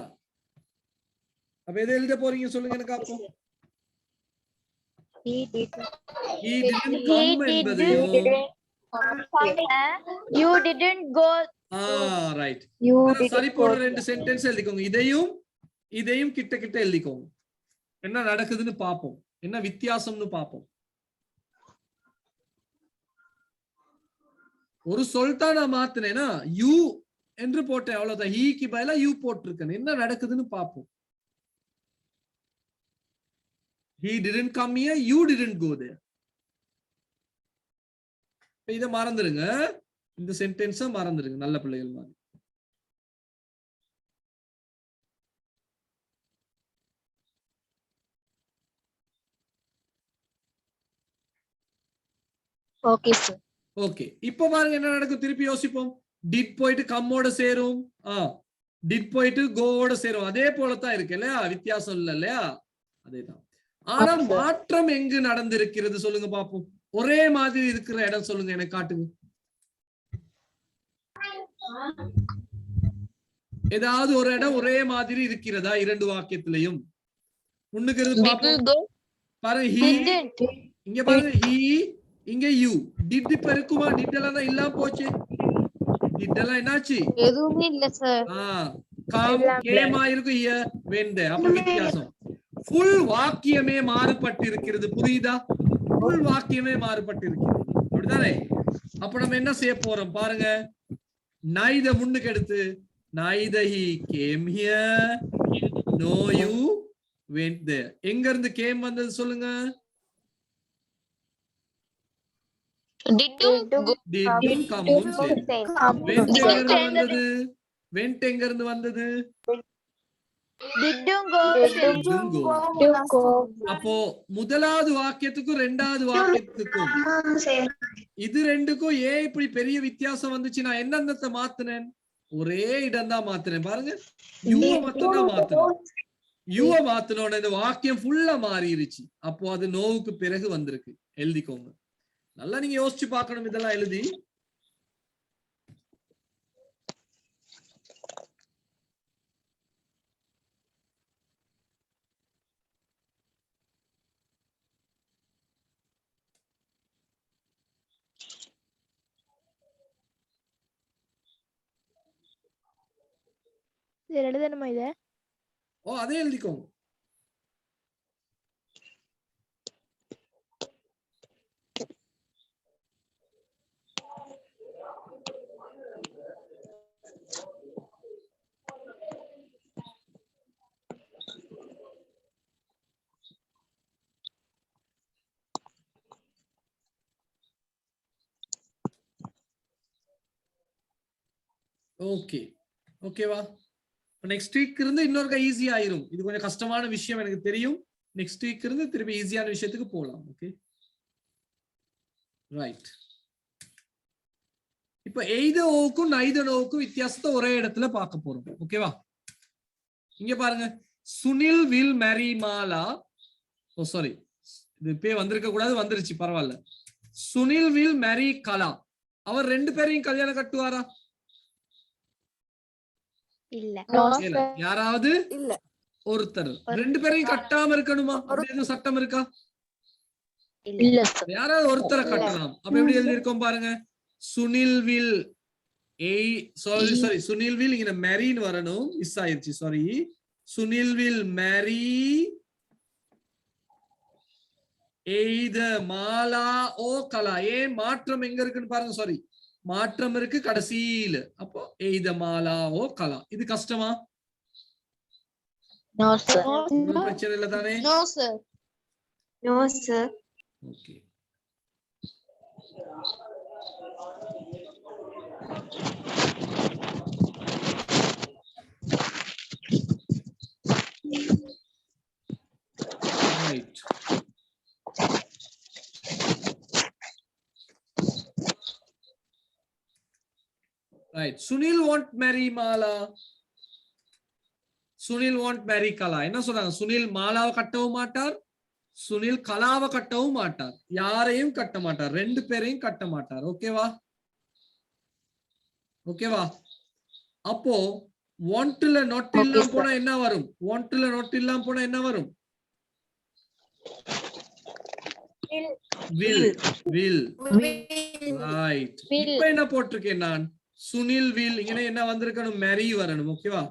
அப்ப எதை எழுத போறீங்க சொல்லுங்க எனக்கு. அப்போ he didn't come என்பதையும் you didn't go right. you சரி போடுற ரெண்டு சென்டென்ஸ் எழுதிக்கோங்க. இதையும் கிட்ட கிட்ட எழுதிக்கோங்க. என்ன நடக்குதுன்னு பாப்போம். என்ன வித்தியாசம்னு பாப்போம். ஒரு சொல் தான் நான் மாத்தினேனா யூ என்று போட்டேன். அவ்வளவுதான். ஹீக்கு பதிலா யூ போட்டிருக்கேன். என்ன நடக்குதுன்னு பாப்போம். He didn't come here, you didn't go there. இத மறந்துருங்க. இந்த சென்டென்ஸ மறந்துருங்க நல்ல பிள்ளைகள் மாதிரி. Okay sir. ஓகே, இப்போ பாருங்க என்ன நடக்கும். திருப்பி யோசிப்போம். did போயிட்டு கம்மோட சேரும். did போயிட்டு கோவோட சேரும். அதே போலதான் இருக்கு இல்லையா? வித்தியாசம் இல்ல இல்லையா? அதேதான். ஆனா மாற்றம் எங்கு நடந்திருக்கிறது சொல்லுங்க பாப்போம். ஒரே மாதிரி இருக்கிற இடம் சொல்லுங்க எனக்கு காட்டுங்க. ஏதாவது ஒரு இடம் ஒரே மாதிரி இருக்கிறதா இரண்டு வாக்கியத்திலையும்? முன்னுக்கு பாப்போம். பாருங்க, he இங்க பாருங்க, he இங்க you. did இப்ப இருக்குமா? did எல்லாம் தான் இல்லாம போச்சு. did எல்லாம் என்னாச்சு? எதுவுமே இல்ல சார். come came ஆயிருக்கும். here went there. அப்ப வித்தியாசம். full வாக்கியமே மாறுபட்டு இருக்கிறது. புரியுதா? full வாக்கியமே மாறுபட்டு இருக்கிறது. அப்படிதானே? அப்ப நம்ம என்ன செய்ய போறோம் பாருங்க. neither முன்னுக்கு எடுத்து neither he came here no you went there. எங்க இருந்து came வந்தது சொல்லுங்க. didn't come went எங்க இருந்து வந்தது? went எங்க இருந்து வந்தது? didn't go. அப்போ முதலாவது வாக்கியத்துக்கும் ரெண்டாவது வாக்கியத்துக்கும் இது ரெண்டுக்கும் ஏன் இப்படி பெரிய வித்தியாசம் வந்துச்சு? நான் என்னென்னத்தை மாத்தினேன்? ஒரே இடம் தான் மாத்தினேன். பாருங்க, யூவ மட்டும் தான் மாத்தினேன். யூவ மாத்தினோட இந்த வாக்கியம் ஃபுல்லா மாறிடுச்சு. அப்போ அது நோவுக்கு பிறகு வந்திருக்கு. எழுதிக்கோங்க. நல்லா நீங்க யோசிச்சு பார்க்கணும் இதெல்லாம் எழுதி. சார் எழுதணுமா இத? ஓ அதே எழுதிக்கோங்க. ஓகே ஓகேவா? நெக்ஸ்ட் வீக் இருந்து இன்னொரு ஈஸி ஆயிரும். இது கொஞ்சம் கஷ்டமான விஷயம் எனக்கு தெரியும். நெக்ஸ்ட் வீக் இருந்து திருப்பி ஈஸியான விஷயத்துக்கு போலாம். Okay right. இப்ப எய்த ஓவுக்கும் நைத நோவுக்கும் வித்தியாசத்தை ஒரே இடத்துல பார்க்க போறோம். ஓகேவா? இங்க பாருங்க, Sunil will marry Mala. Oh sorry, இது இப்பே வந்திருக்க கூடாது, வந்துருச்சு, பரவாயில்ல. சுனில் வில் மேரி கலா. அவர் ரெண்டு பேரையும் கல்யாணம் கட்டுவாரா? இல்ல. இல்ல. யாராவது ஒருத்தர் ரெண்டு பேரையும் கட்டாம இருக்கணுமா? அப்படி எதுவும் சட்டம் இருக்கா? இல்ல சார். யாராவது ஒருத்தரை கட்டலாம். அப்ப எப்படி எழுதியிருக்கோம் பாருங்க, Sunil will sorry Sunil will இங்க மேரின்னு வரணும், மிஸ் ஆயிருச்சு, சாரி. சுனில் வில் மேரி எய்த மாலா ஓ கலா. ஏன் மாற்றம் எங்க இருக்குன்னு பாருங்க, சாரி மாற்றம் இருக்கு கடைசியில. அப்போ எய்த மாலா ஓ கலா. இது கஷ்டமா? No sir. ஒண்ணும் பிரச்சனை இல்லை தானே? No sir. No, sir. Okay. Right. Right. Sunil want marry Mala. Sunil want marry Kala. என்ன சொல்றாங்க? சுனில் மாலாவை கட்டவும் மாட்டார், சுனில் கலாவை கட்டவும் மாட்டார், யாரையும் கட்ட மாட்டார், ரெண்டு பேரையும் கட்ட மாட்டார். ஓகேவா? ஓகேவா? அப்போ வாண்ட்ல நாட் இல்லாம போனா என்ன வரும்? வாண்ட்ல நாட் இல்லாம போனா என்ன வரும்? வில். வில். ரைட். இப்போ என்ன போட்டிருக்கேன் நான்? சுனில் வில். இங்க என்ன வந்திருக்கணும்? மேரி வரணும். ஓகேவா?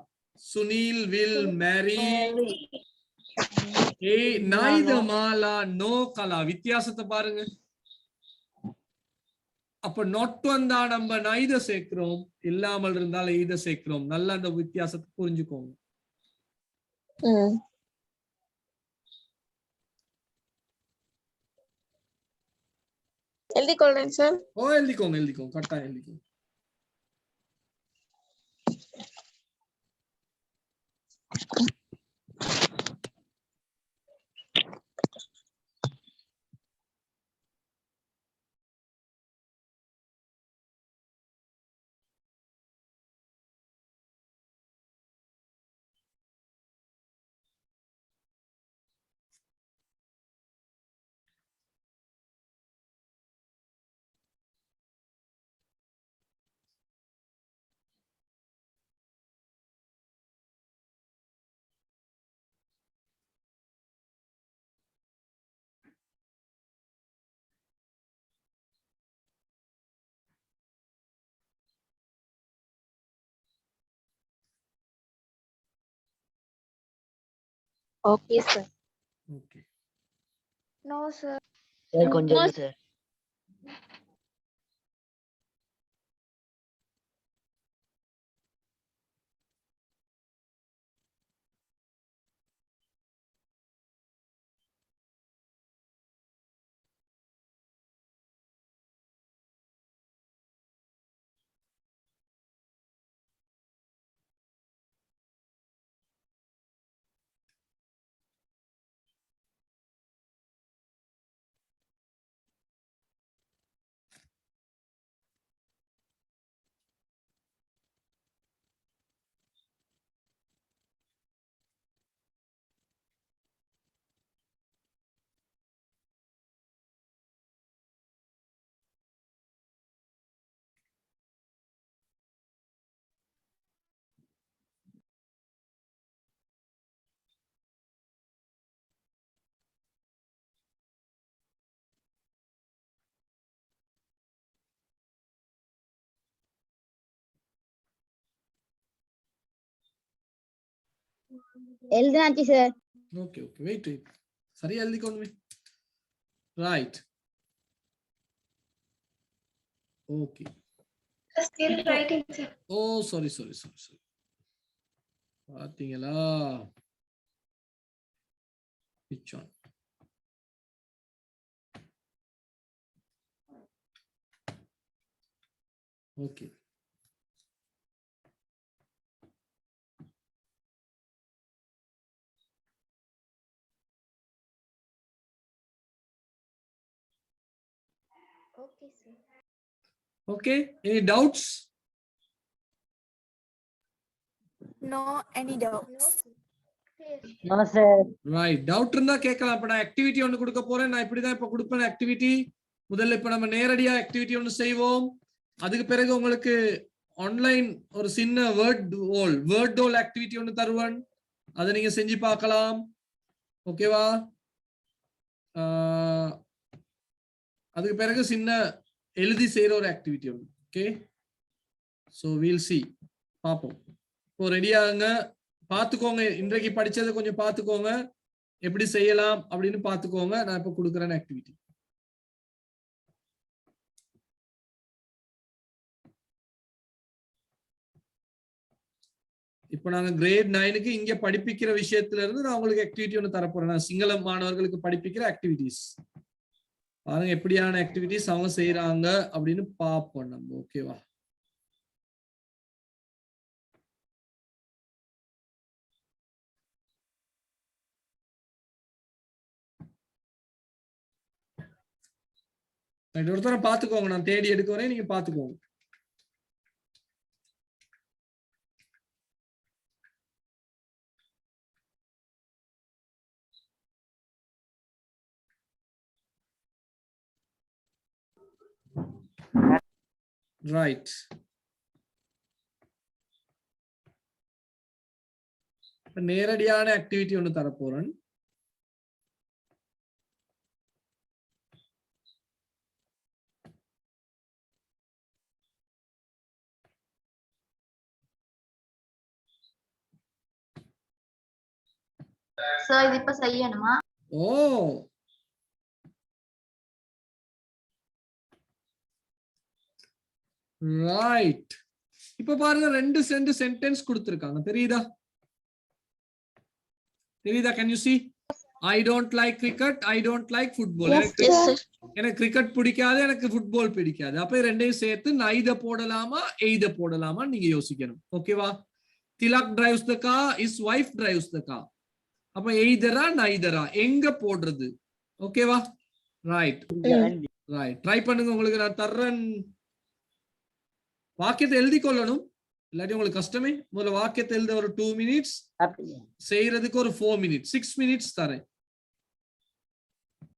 Sunil will marry neither Mala nor Kala. வித்தியாசத்தை பாருங்க. அப்ப நொட் வந்தா நம்ம neither சேர்க்கிறோம், இல்லாமல் இருந்தால் either சேர்க்கிறோம். நல்லா அந்த வித்தியாசத்தை புரிஞ்சுக்கோங்க. எழுதிக்கொள்றேன் சார். ஓ எழுதிக்கோங்க, எழுதிக்கோங்க, கரெக்டா எழுதிக்கோங்க. Okay sir. Okay. No, sir. Sir கொஞ்சம் இருங்க சார். எழுதினாச்சு sir. Okay okay wait wait சரியா எழுதிக்கோங்க. Right okay. Still writing, sir. Oh sorry sorry sorry sorry பாத்தீங்களா பிச்சான். Okay Okay, sir. Okay any doubts? No, any doubts? No, sir. Right doubt இருந்தா கேட்கலாம். இப்ப நான் ஆக்டிவிட்டி ஒன்னு கொடுக்க போறேன். நான் இப்படிதான் இப்ப கொடுப்பேன் ஆக்டிவிட்டி. முதல்ல இப்ப நம்ம நேரடியா ஆக்டிவிட்டி ஒன்னு செய்வோம். அதுக்கு பிறகு உங்களுக்கு ஆன்லைன் ஒரு சின்ன வேர்ட் டோல் ஆக்டிவிட்டி ஒன்னு தருவேன். அதை நீங்க செஞ்சு பார்க்கலாம். ஓகேவா? அதுக்கு பிறகு சின்ன எழுதி செய்யற ஒரு ஆக்டிவிட்டி ஒன்று. ஓகே ஸோ வீல் சி பார்ப்போம். இப்போ ரெடியாகுங்க, பார்த்துக்கோங்க. இன்றைக்கு படிச்சதை கொஞ்சம் பார்த்துக்கோங்க, எப்படி செய்யலாம் அப்படின்னு பார்த்துக்கோங்க. நான் இப்போ கொடுக்குறேன் ஆக்டிவிட்டி. இப்போ நாங்க கிரேட் 9க்கு இங்க படிப்பிக்கிற விஷயத்துல இருந்து நான் உங்களுக்கு ஆக்டிவிட்டி ஒன்று தரப்போறேன். நான் சிங்கள மாணவர்களுக்கு படிப்பிக்கிற ஆக்டிவிட்டிஸ் பாருங்க, எப்படியான ஆக்டிவிட்டிஸ் அவங்க செய்யறாங்க அப்படின்னு பார்ப்போம் நம்ம. ஓகேவா? ஒருத்தர பாத்துக்கோங்க, நான் தேடி எடுக்க வரேன், நீங்க பாத்துக்கோங்க. ரைட் நேரடியான ஆக்டிவிட்டி ஒன்று தரப்போறேன். சார் இது இப்ப செய்யணுமா? ஓ ரைட். இப்ப பாருங்க, ரெண்டு சென்டென்ஸ் கொடுத்திருக்காங்க. தெரியுதா? Can you see? I don't like cricket, I don't like football. எனக்கு கிரிக்கெட் பிடிக்காது, எனக்கு ஃபுட்பால் பிடிக்காது. அப்ப ரெண்டையும் சேர்த்து நைத போடலாமா எய்த போடலாமா நீங்க யோசிக்கணும். ஓகேவா? Tilak drives the car, is wife drives the car. அப்ப எய்தரா நைதரா எங்க போடுறது? ஓகேவா? ரைட் ரைட் ட்ரை பண்ணுங்க. உங்களுக்கு நான் தர்றேன். வாக்கியத்தை எழுதி கொள்ளணும், இல்லாட்டி உங்களுக்கு கஷ்டமே. முதல்ல வாக்கியத்தை எழுத ஒரு 2 minutes, செய்யறதுக்கு ஒரு 4 minutes, 6 minutes தரேன்.